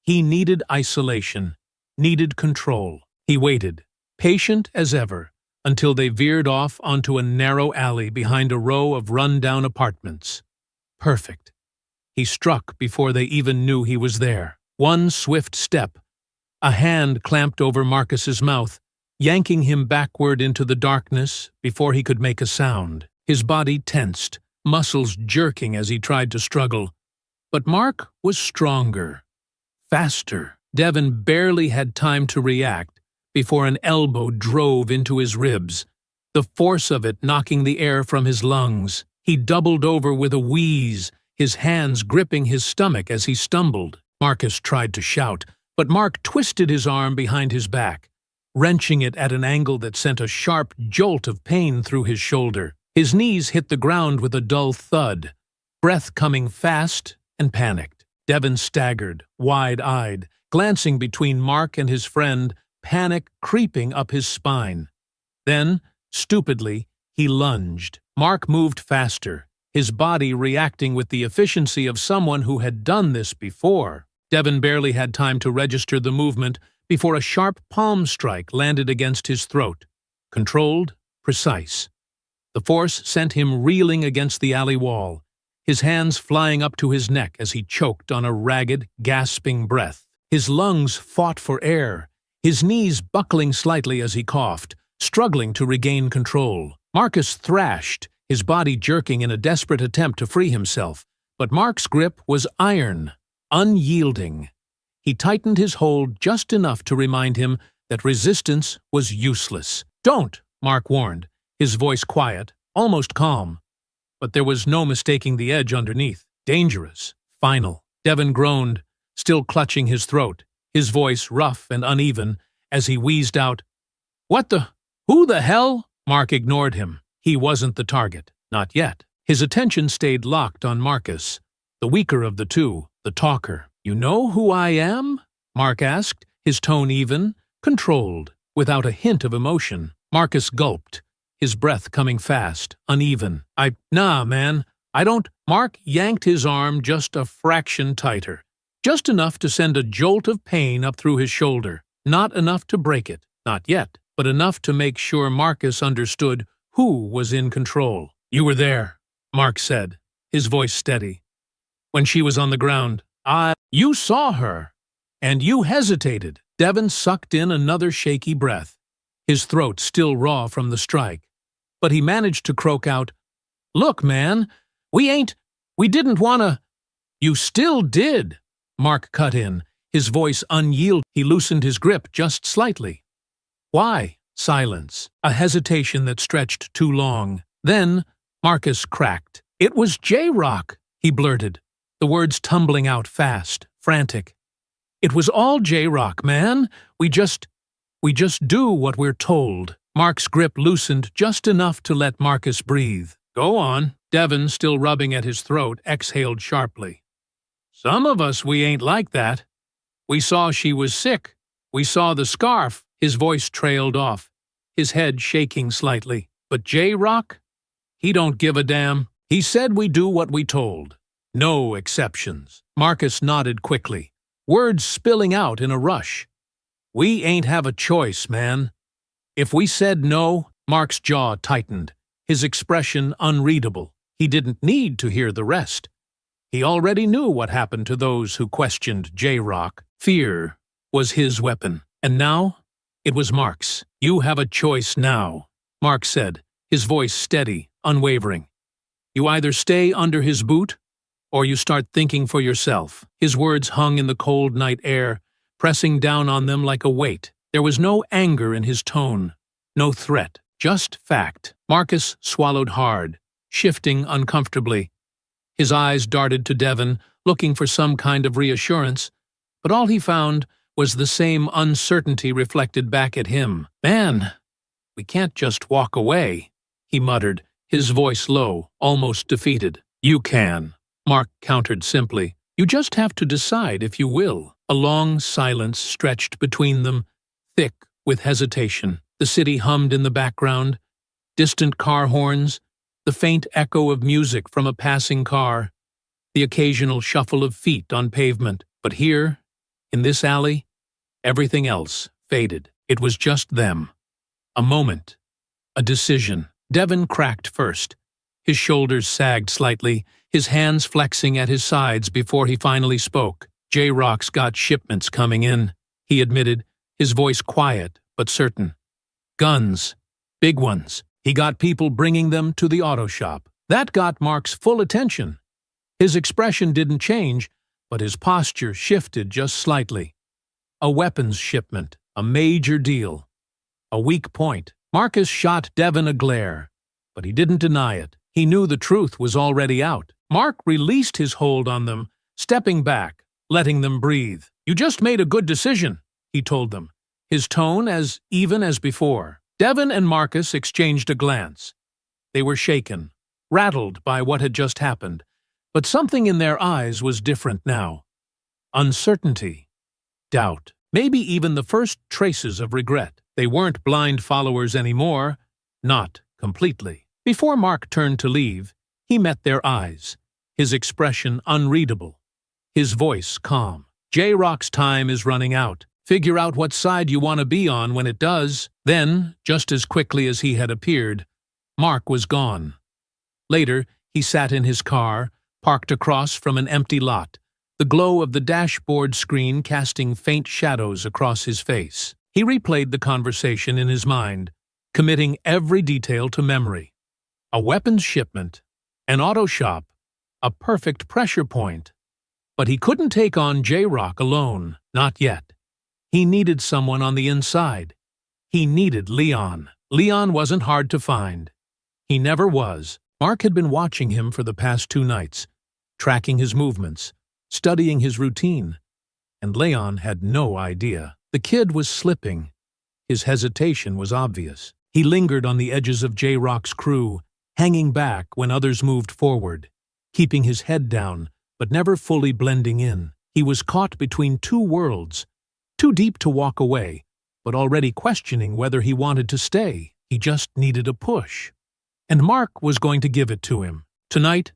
He needed isolation, needed control. He waited, patient as ever, until they veered off onto a narrow alley behind a row of run-down apartments. Perfect. He struck before they even knew he was there. One swift step. A hand clamped over Marcus's mouth, yanking him backward into the darkness before he could make a sound. His body tensed, muscles jerking as he tried to struggle. But Mark was stronger, faster. Devon barely had time to react before an elbow drove into his ribs, the force of it knocking the air from his lungs. He doubled over with a wheeze, his hands gripping his stomach as he stumbled. Marcus tried to shout, but Mark twisted his arm behind his back, wrenching it at an angle that sent a sharp jolt of pain through his shoulder. His knees hit the ground with a dull thud, breath coming fast and panicked. Devon staggered, wide-eyed, glancing between Mark and his friend, panic creeping up his spine. Then, stupidly, he lunged. Mark moved faster, his body reacting with the efficiency of someone who had done this before. Devon barely had time to register the movement before a sharp palm strike landed against his throat. Controlled, precise. The force sent him reeling against the alley wall, his hands flying up to his neck as he choked on a ragged, gasping breath. His lungs fought for air, his knees buckling slightly as he coughed, struggling to regain control. Marcus thrashed, his body jerking in a desperate attempt to free himself, But Mark's grip was iron, unyielding. He tightened his hold just enough to remind him that resistance was useless. "Don't!" Mark warned, his voice quiet, almost calm. But there was no mistaking the edge underneath. Dangerous. Final. Devon groaned, still clutching his throat, his voice rough and uneven, as he wheezed out, "What the? Who the hell?" Mark ignored him. He wasn't the target. Not yet. His attention stayed locked on Marcus, the weaker of the two, the talker. "You know who I am?" Mark asked, his tone even, controlled, without a hint of emotion. Marcus gulped, his breath coming fast, uneven. Nah, man, I don't." Mark yanked his arm just a fraction tighter, just enough to send a jolt of pain up through his shoulder. Not enough to break it, not yet, but enough to make sure Marcus understood who was in control. "You were there," Mark said, his voice steady. "When she was on the ground, You saw her, and you hesitated." Devon sucked in another shaky breath, his throat still raw from the strike. But he managed to croak out, "Look, man, we didn't want to." "You still did," Mark cut in, his voice unyielding. He loosened his grip just slightly. "Why?" Silence, a hesitation that stretched too long. Then Marcus cracked. "It was J-Rock," he blurted, the words tumbling out fast, frantic. "It was all J-Rock, man. We just do what we're told." Mark's grip loosened just enough to let Marcus breathe. "Go on." Devon, still rubbing at his throat, exhaled sharply. "Some of us, we ain't like that. We saw she was sick. We saw the scarf." His voice trailed off, his head shaking slightly. "But J-Rock? He don't give a damn. He said we do what we told. No exceptions." Marcus nodded quickly, words spilling out in a rush. "We ain't have a choice, man. If we said no," Mark's jaw tightened, his expression unreadable. He didn't need to hear the rest. He already knew what happened to those who questioned J-Rock. Fear was his weapon. And now, it was Mark's. "You have a choice now," Mark said, his voice steady, unwavering. "You either stay under his boot, or you start thinking for yourself." His words hung in the cold night air, pressing down on them like a weight. There was no anger in his tone, no threat, just fact. Marcus swallowed hard, shifting uncomfortably. His eyes darted to Devon, looking for some kind of reassurance, but all he found was the same uncertainty reflected back at him. "Man, we can't just walk away," he muttered, his voice low, almost defeated. "You can," Mark countered simply. "You just have to decide if you will." A long silence stretched between them, thick with hesitation. The city hummed in the background, distant car horns, the faint echo of music from a passing car, the occasional shuffle of feet on pavement. But here, in this alley, everything else faded. It was just them. A moment. A decision. Devon cracked first. His shoulders sagged slightly, his hands flexing at his sides before he finally spoke. "J-Rock's got shipments coming in," he admitted, his voice quiet but certain. "Guns. Big ones. He got people bringing them to the auto shop." That got Mark's full attention. His expression didn't change, but his posture shifted just slightly. A weapons shipment, a major deal. A weak point. Marcus shot Devon a glare, but he didn't deny it. He knew the truth was already out. Mark released his hold on them, stepping back, letting them breathe. "You just made a good decision," he told them, his tone as even as before. Devon and Marcus exchanged a glance. They were shaken, rattled by what had just happened, but something in their eyes was different now. Uncertainty, doubt, maybe even the first traces of regret. They weren't blind followers anymore, not completely. Before Mark turned to leave, he met their eyes, his expression unreadable, his voice calm. "J-Rock's time is running out. Figure out what side you want to be on when it does." Then, just as quickly as he had appeared, Mark was gone. Later, he sat in his car, parked across from an empty lot, the glow of the dashboard screen casting faint shadows across his face. He replayed the conversation in his mind, committing every detail to memory. A weapons shipment, an auto shop, a perfect pressure point. But he couldn't take on J-Rock alone, not yet. He needed someone on the inside. He needed Leon. Leon wasn't hard to find. He never was. Mark had been watching him for the past 2 nights, tracking his movements, studying his routine, and Leon had no idea. The kid was slipping. His hesitation was obvious. He lingered on the edges of J-Rock's crew, hanging back when others moved forward, keeping his head down, but never fully blending in. He was caught between 2 worlds, too deep to walk away, but already questioning whether he wanted to stay. He just needed a push. And Mark was going to give it to him. Tonight,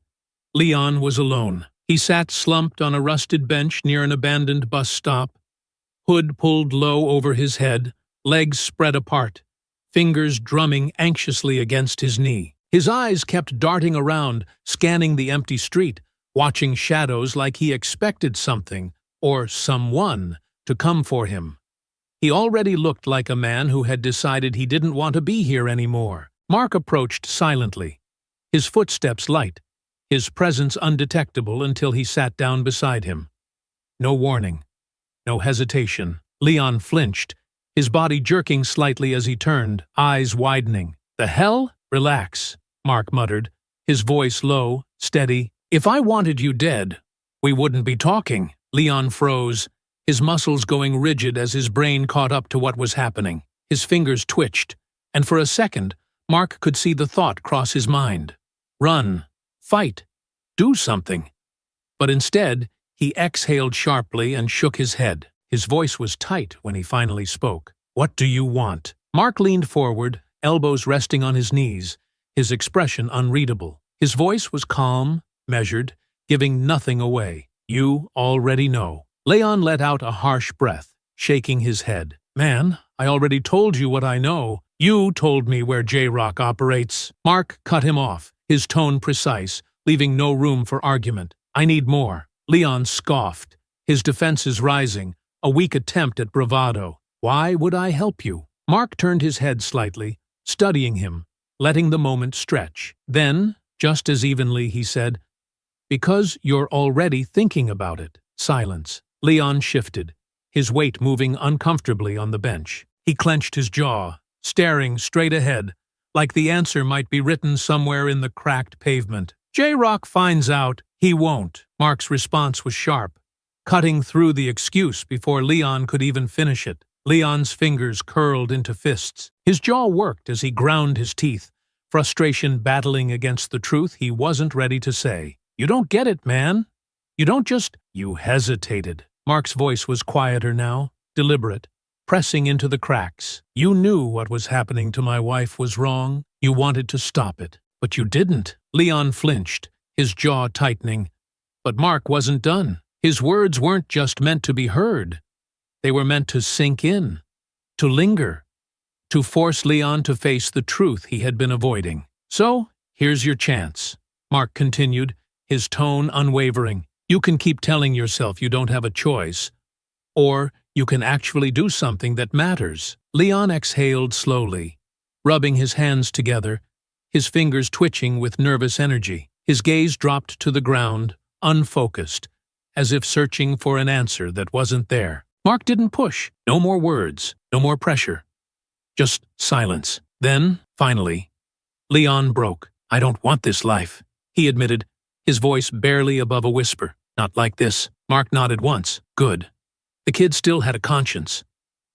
Leon was alone. He sat slumped on a rusted bench near an abandoned bus stop, hood pulled low over his head, legs spread apart, fingers drumming anxiously against his knee. His eyes kept darting around, scanning the empty street, watching shadows like he expected something, or someone, to come for him. He already looked like a man who had decided he didn't want to be here anymore. Mark approached silently, his footsteps light, his presence undetectable until he sat down beside him. No warning, no hesitation. Leon flinched, his body jerking slightly as he turned, eyes widening. "The hell? Relax," Mark muttered, his voice low, steady. "If I wanted you dead, we wouldn't be talking." Leon froze, his muscles going rigid as his brain caught up to what was happening. His fingers twitched, and for a second, Mark could see the thought cross his mind. Run, fight, do something. But instead, he exhaled sharply and shook his head. His voice was tight when he finally spoke. "What do you want?" Mark leaned forward, elbows resting on his knees, his expression unreadable. His voice was calm, measured, giving nothing away. "You already know." Leon let out a harsh breath, shaking his head. "Man, I already told you what I know. You told me where J-Rock operates." Mark cut him off, his tone precise, leaving no room for argument. "I need more." Leon scoffed, his defenses rising, a weak attempt at bravado. "Why would I help you?" Mark turned his head slightly, studying him, letting the moment stretch. Then, just as evenly, he said, "Because you're already thinking about it." Silence. Leon shifted, his weight moving uncomfortably on the bench. He clenched his jaw, staring straight ahead, like the answer might be written somewhere in the cracked pavement. "J-Rock finds out, he won't." Mark's response was sharp, cutting through the excuse before Leon could even finish it. Leon's fingers curled into fists. His jaw worked as he ground his teeth, frustration battling against the truth he wasn't ready to say. "You don't get it, man. You don't just—" "You hesitated." Mark's voice was quieter now, deliberate, pressing into the cracks. "You knew what was happening to my wife was wrong. You wanted to stop it. But you didn't." Leon flinched, his jaw tightening. But Mark wasn't done. His words weren't just meant to be heard. They were meant to sink in, to linger, to force Leon to face the truth he had been avoiding. "So, here's your chance," Mark continued, his tone unwavering. "You can keep telling yourself you don't have a choice, or you can actually do something that matters." Leon exhaled slowly, rubbing his hands together, his fingers twitching with nervous energy. His gaze dropped to the ground, unfocused, as if searching for an answer that wasn't there. Mark didn't push. No more words, no more pressure. Just silence. Then, finally, Leon broke. "I don't want this life," he admitted, his voice barely above a whisper. "Not like this." Mark nodded once. Good. The kid still had a conscience.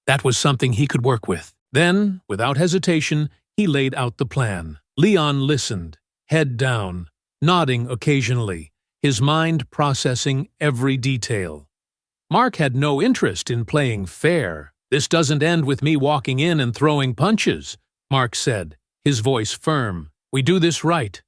That was something he could work with. Then, without hesitation, he laid out the plan. Leon listened, head down, nodding occasionally, his mind processing every detail. Mark had no interest in playing fair. "This doesn't end with me walking in and throwing punches," Mark said, his voice firm. "We do this right.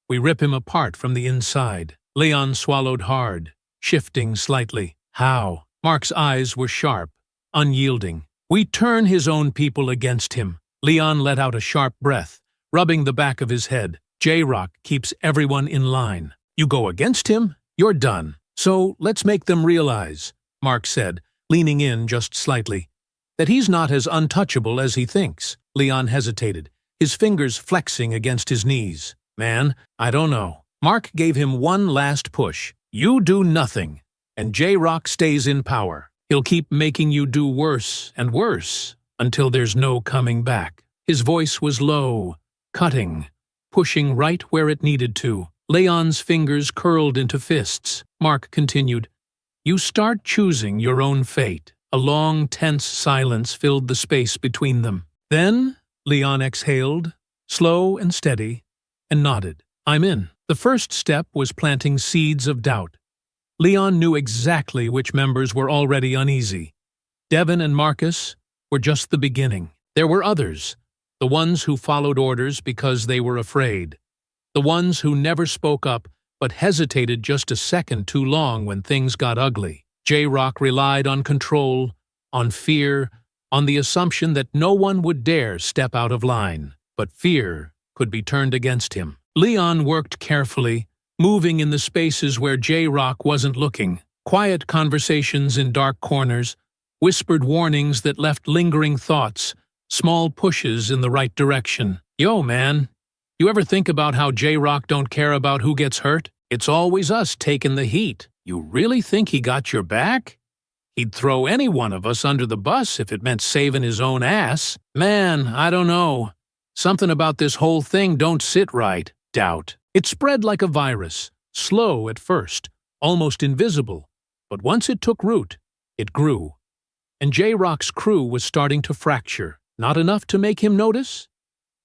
We rip him apart from the inside." Leon swallowed hard, shifting slightly. "How?" Mark's eyes were sharp, unyielding. "We turn his own people against him." Leon let out a sharp breath, rubbing the back of his head. "J-Rock keeps everyone in line. You go against him, you're done. So let's make them realize," Mark said, leaning in just slightly, "that he's not as untouchable as he thinks." Leon hesitated, his fingers flexing against his knees. "Man, I don't know." Mark gave him one last push. You do nothing, and J-Rock stays in power. He'll keep making you do worse and worse until there's no coming back. His voice was low, cutting, pushing right where it needed to. Leon's fingers curled into fists. Mark continued, You start choosing your own fate. A long, tense silence filled the space between them. Then, Leon exhaled, slow and steady, and nodded. I'm in. The first step was planting seeds of doubt. Leon knew exactly which members were already uneasy. Devin and Marcus were just the beginning. There were others, the ones who followed orders because they were afraid. The ones who never spoke up but hesitated just a second too long when things got ugly. J-Rock relied on control, on fear, on the assumption that no one would dare step out of line. But fear could be turned against him. Leon worked carefully, moving in the spaces where J-Rock wasn't looking. Quiet conversations in dark corners, whispered warnings that left lingering thoughts, small pushes in the right direction. Yo, man, you ever think about how J-Rock don't care about who gets hurt? It's always us taking the heat. You really think he got your back? He'd throw any one of us under the bus if it meant saving his own ass. Man, I don't know. Something about this whole thing don't sit right. Doubt. It spread like a virus, slow at first, almost invisible, but once it took root, it grew. And J-Rock's crew was starting to fracture, not enough to make him notice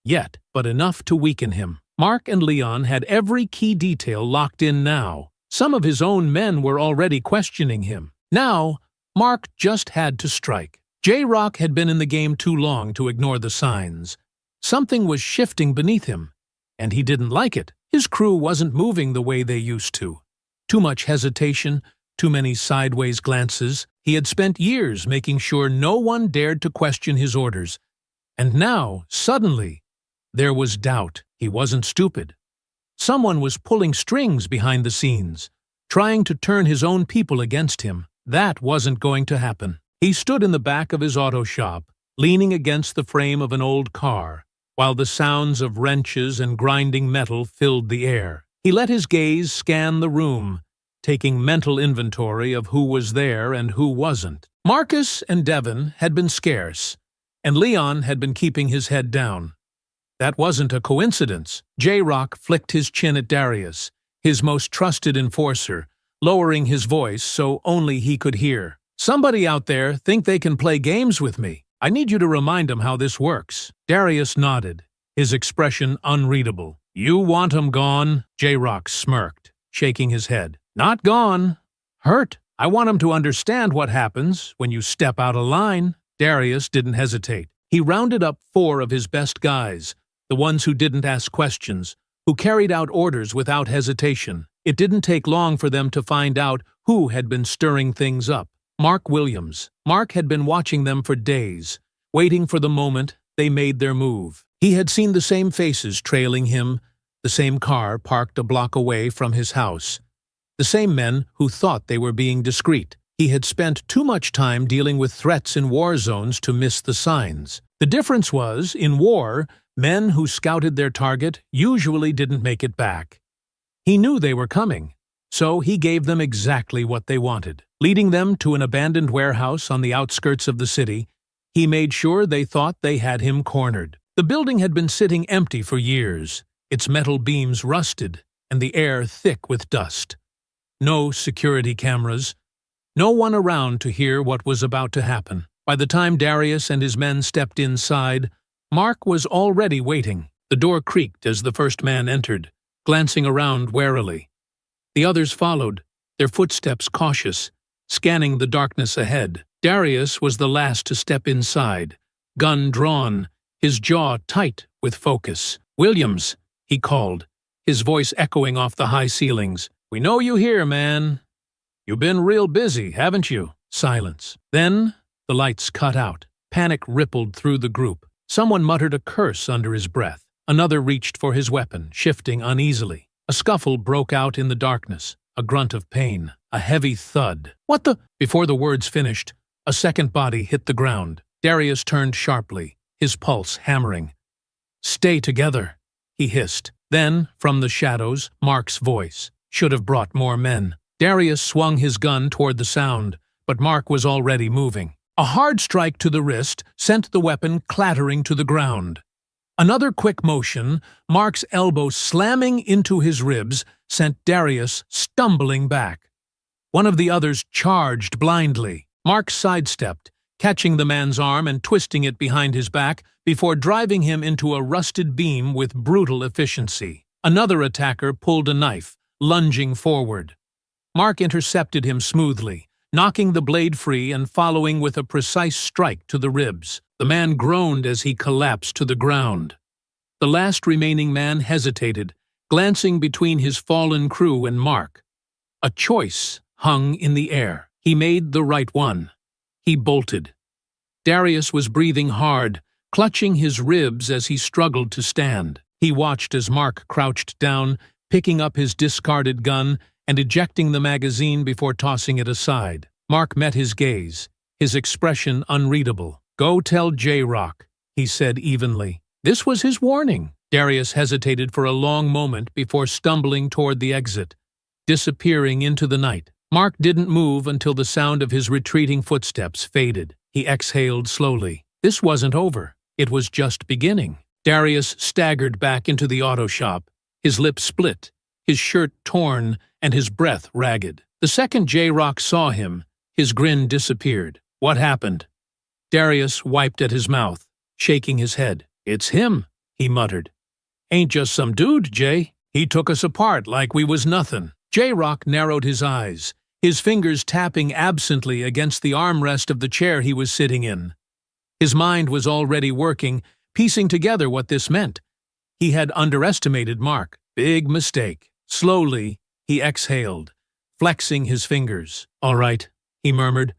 yet, but enough to weaken him. Mark and Leon had every key detail locked in now. Some of his own men were already questioning him. Now, Mark just had to strike. J-Rock had been in the game too long to ignore the signs. Something was shifting beneath him, and he didn't like it. His crew wasn't moving the way they used to. Too much hesitation, too many sideways glances. He had spent years making sure no one dared to question his orders. And now, suddenly, there was doubt. He wasn't stupid. Someone was pulling strings behind the scenes, trying to turn his own people against him. That wasn't going to happen. He stood in the back of his auto shop, leaning against the frame of an old car, while the sounds of wrenches and grinding metal filled the air. He let his gaze scan the room, taking mental inventory of who was there and who wasn't. Marcus and Devin had been scarce, and Leon had been keeping his head down. That wasn't a coincidence. J-Rock flicked his chin at Darius, his most trusted enforcer, lowering his voice so only he could hear. Somebody out there think they can play games with me. I need you to remind them how this works. Darius nodded, his expression unreadable. You want 'em gone? J-Rock smirked, shaking his head. Not gone. Hurt. I want 'em to understand what happens when you step out of line. Darius didn't hesitate. He rounded up 4 of his best guys, the ones who didn't ask questions, who carried out orders without hesitation. It didn't take long for them to find out who had been stirring things up. Mark Williams. Mark had been watching them for days, waiting for the moment they made their move. He had seen the same faces trailing him, the same car parked a block away from his house, the same men who thought they were being discreet. He had spent too much time dealing with threats in war zones to miss the signs. The difference was, in war, men who scouted their target usually didn't make it back. He knew they were coming, so he gave them exactly what they wanted. Leading them to an abandoned warehouse on the outskirts of the city, he made sure they thought they had him cornered. The building had been sitting empty for years, its metal beams rusted and the air thick with dust. No security cameras, no one around to hear what was about to happen. By the time Darius and his men stepped inside, Mark was already waiting. The door creaked as the first man entered, glancing around warily. The others followed, their footsteps cautious, scanning the darkness ahead. Darius was the last to step inside, gun drawn, his jaw tight with focus. Williams, he called, his voice echoing off the high ceilings. We know you here, man. You've been real busy, haven't you? Silence. Then the lights cut out. Panic rippled through the group. Someone muttered a curse under his breath. Another reached for his weapon, shifting uneasily. A scuffle broke out in the darkness, a grunt of pain, a heavy thud. What the? Before the words finished, a second body hit the ground. Darius turned sharply, his pulse hammering. Stay together, he hissed. Then, from the shadows, Mark's voice. Should have brought more men. Darius swung his gun toward the sound, but Mark was already moving. A hard strike to the wrist sent the weapon clattering to the ground. Another quick motion, Mark's elbow slamming into his ribs, sent Darius stumbling back. One of the others charged blindly. Mark sidestepped, catching the man's arm and twisting it behind his back before driving him into a rusted beam with brutal efficiency. Another attacker pulled a knife, lunging forward. Mark intercepted him smoothly, knocking the blade free and following with a precise strike to the ribs. The man groaned as he collapsed to the ground. The last remaining man hesitated, glancing between his fallen crew and Mark. A choice hung in the air. He made the right one. He bolted. Darius was breathing hard, clutching his ribs as he struggled to stand. He watched as Mark crouched down, picking up his discarded gun and ejecting the magazine before tossing it aside. Mark met his gaze, his expression unreadable. "Go tell J-Rock," he said evenly. This was his warning. Darius hesitated for a long moment before stumbling toward the exit, disappearing into the night. Mark didn't move until the sound of his retreating footsteps faded. He exhaled slowly. This wasn't over. It was just beginning. Darius staggered back into the auto shop, his lips split, his shirt torn, and his breath ragged. The second J-Rock saw him, his grin disappeared. What happened? Darius wiped at his mouth, shaking his head. "It's him," he muttered. "Ain't just some dude, Jay. He took us apart like we was nothing." J-Rock narrowed his eyes, his fingers tapping absently against the armrest of the chair he was sitting in. His mind was already working, piecing together what this meant. He had underestimated Mark. Big mistake. Slowly, he exhaled, flexing his fingers. "All right," he murmured.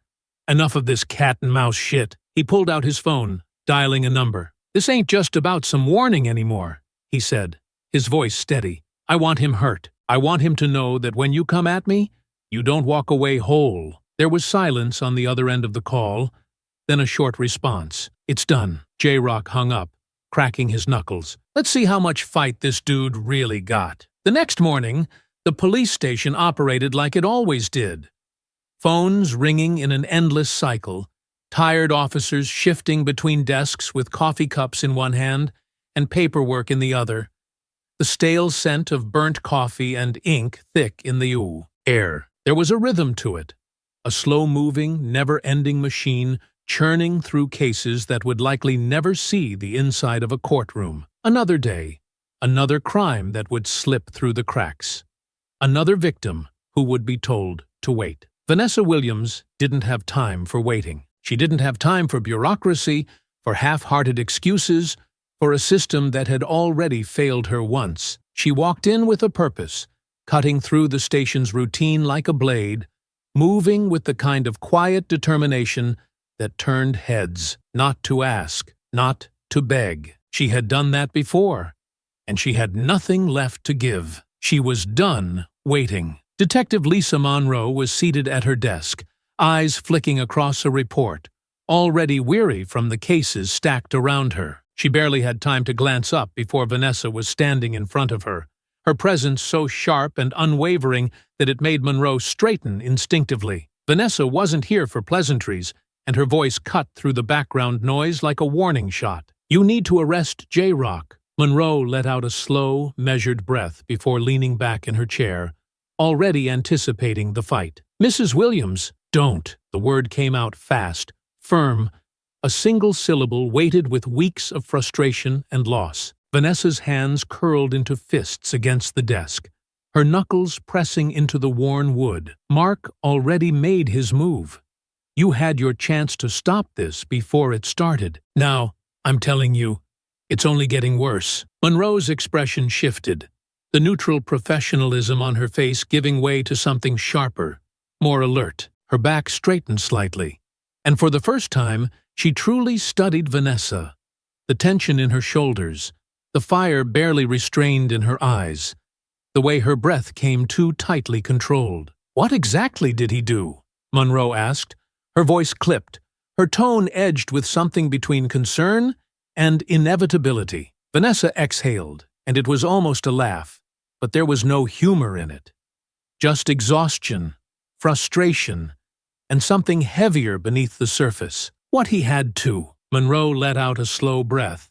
"Enough of this cat-and-mouse shit." He pulled out his phone, dialing a number. "This ain't just about some warning anymore," he said, his voice steady. "I want him hurt. I want him to know that when you come at me, you don't walk away whole." There was silence on the other end of the call, then a short response. "It's done." J-Rock hung up, cracking his knuckles. "Let's see how much fight this dude really got." The next morning, the police station operated like it always did. Phones ringing in an endless cycle, tired officers shifting between desks with coffee cups in one hand and paperwork in the other, the stale scent of burnt coffee and ink thick in the air. There was a rhythm to it, a slow-moving, never-ending machine churning through cases that would likely never see the inside of a courtroom. Another day, another crime that would slip through the cracks, another victim who would be told to wait. Vanessa Williams didn't have time for waiting. She didn't have time for bureaucracy, for half-hearted excuses, for a system that had already failed her once. She walked in with a purpose, cutting through the station's routine like a blade, moving with the kind of quiet determination that turned heads. Not to ask, not to beg. She had done that before, and she had nothing left to give. She was done waiting. Detective Lisa Monroe was seated at her desk, eyes flicking across a report, already weary from the cases stacked around her. She barely had time to glance up before Vanessa was standing in front of her, her presence so sharp and unwavering that it made Monroe straighten instinctively. Vanessa wasn't here for pleasantries, and her voice cut through the background noise like a warning shot. "You need to arrest J-Rock." Monroe let out a slow, measured breath before leaning back in her chair, already anticipating the fight. "Mrs. Williams, don't." The word came out fast, firm, a single syllable weighted with weeks of frustration and loss. Vanessa's hands curled into fists against the desk, her knuckles pressing into the worn wood. Mark already made his move. You had your chance to stop this before it started. Now, I'm telling you, it's only getting worse. Monroe's expression shifted, the neutral professionalism on her face giving way to something sharper, more alert. Her back straightened slightly, and for the first time, she truly studied Vanessa. The tension in her shoulders, the fire barely restrained in her eyes, the way her breath came too tightly controlled. "What exactly did he do?" Monroe asked, her voice clipped, her tone edged with something between concern and inevitability. Vanessa exhaled, and it was almost a laugh, but there was no humor in it. Just exhaustion, frustration, and something heavier beneath the surface. What he had to. Monroe let out a slow breath,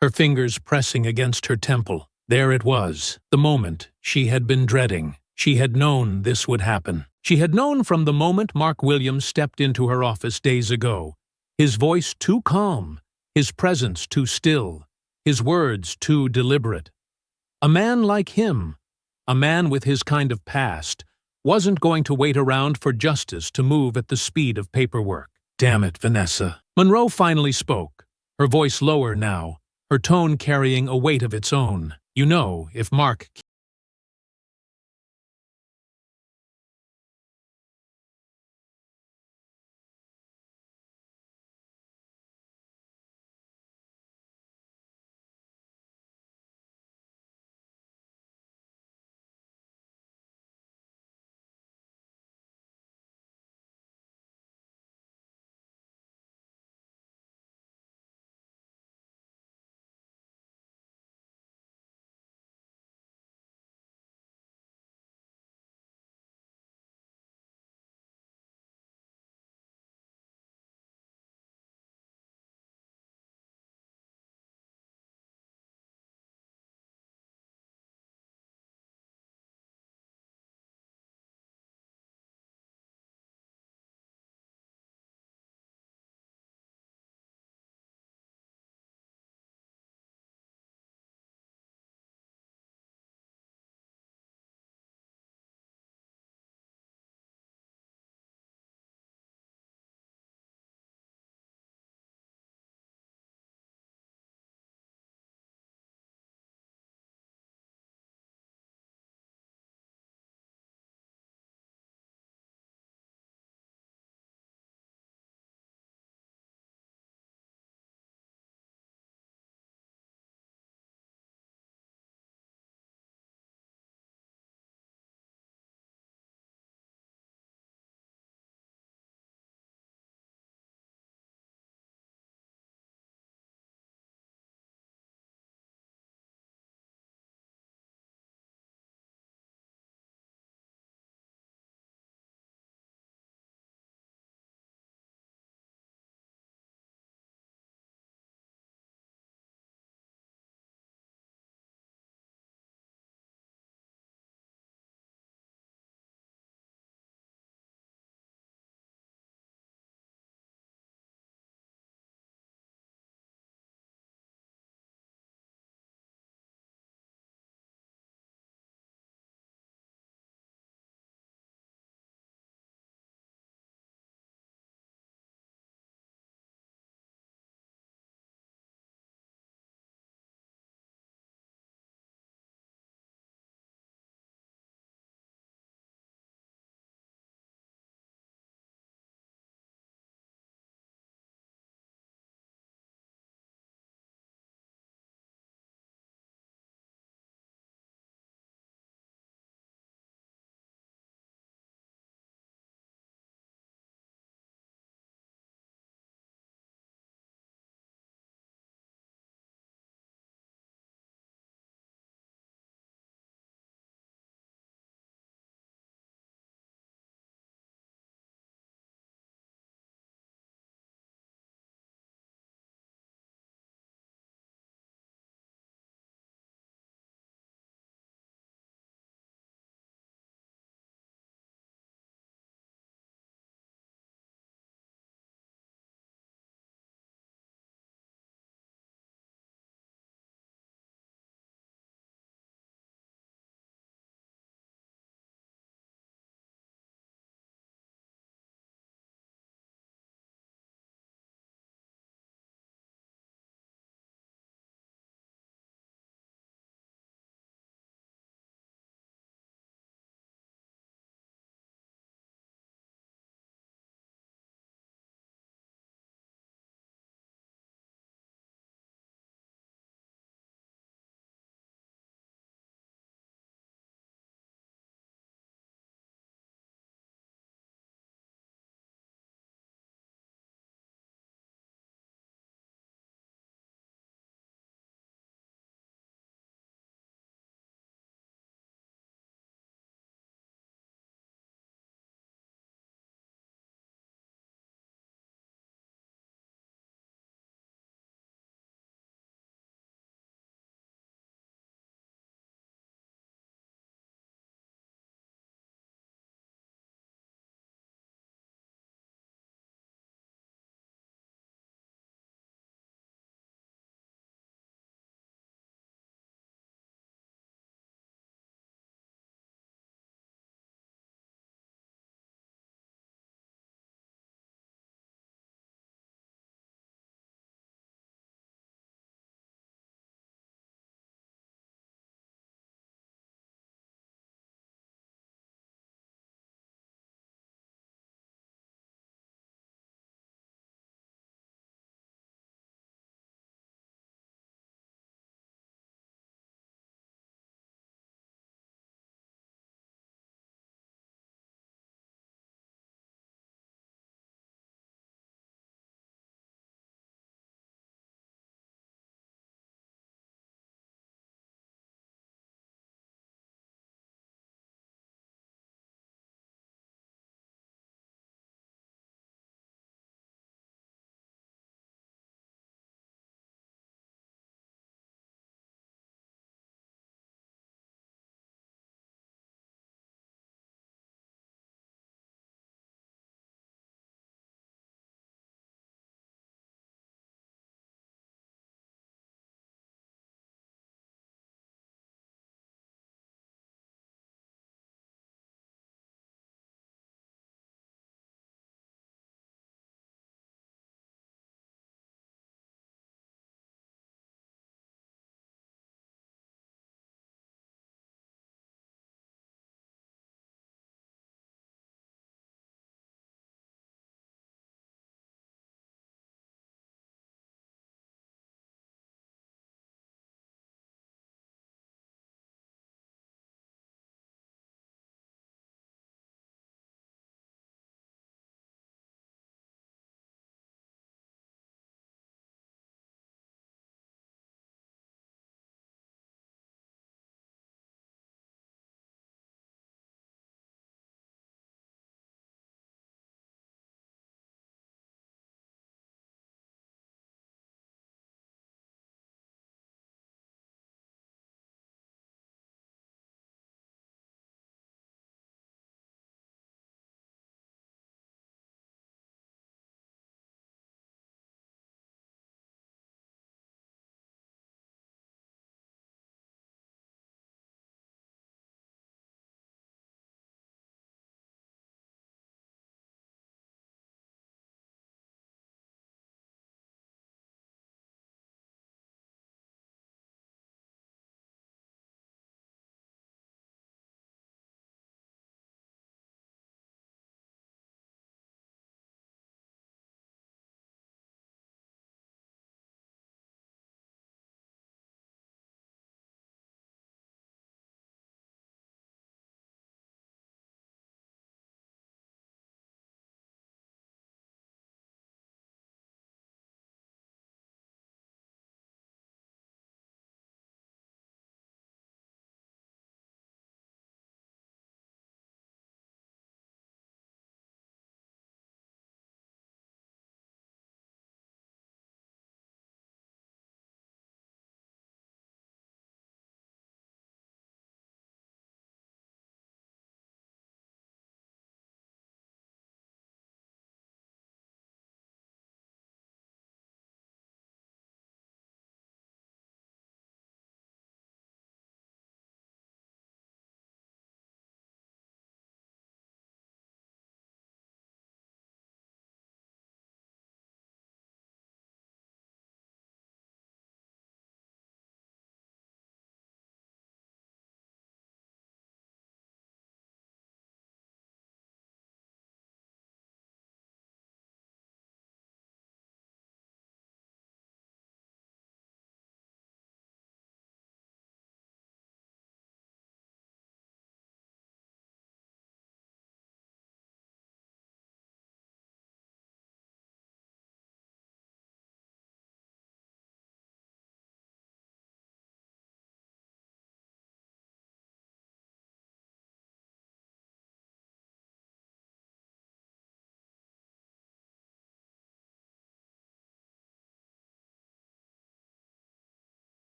her fingers pressing against her temple. There it was, the moment she had been dreading. She had known this would happen. She had known from the moment Mark Williams stepped into her office days ago. His voice too calm, his presence too still, his words too deliberate. A man like him, a man with his kind of past, wasn't going to wait around for justice to move at the speed of paperwork. Damn it, Vanessa. Monroe finally spoke, her voice lower now, her tone carrying a weight of its own. You know, if Mark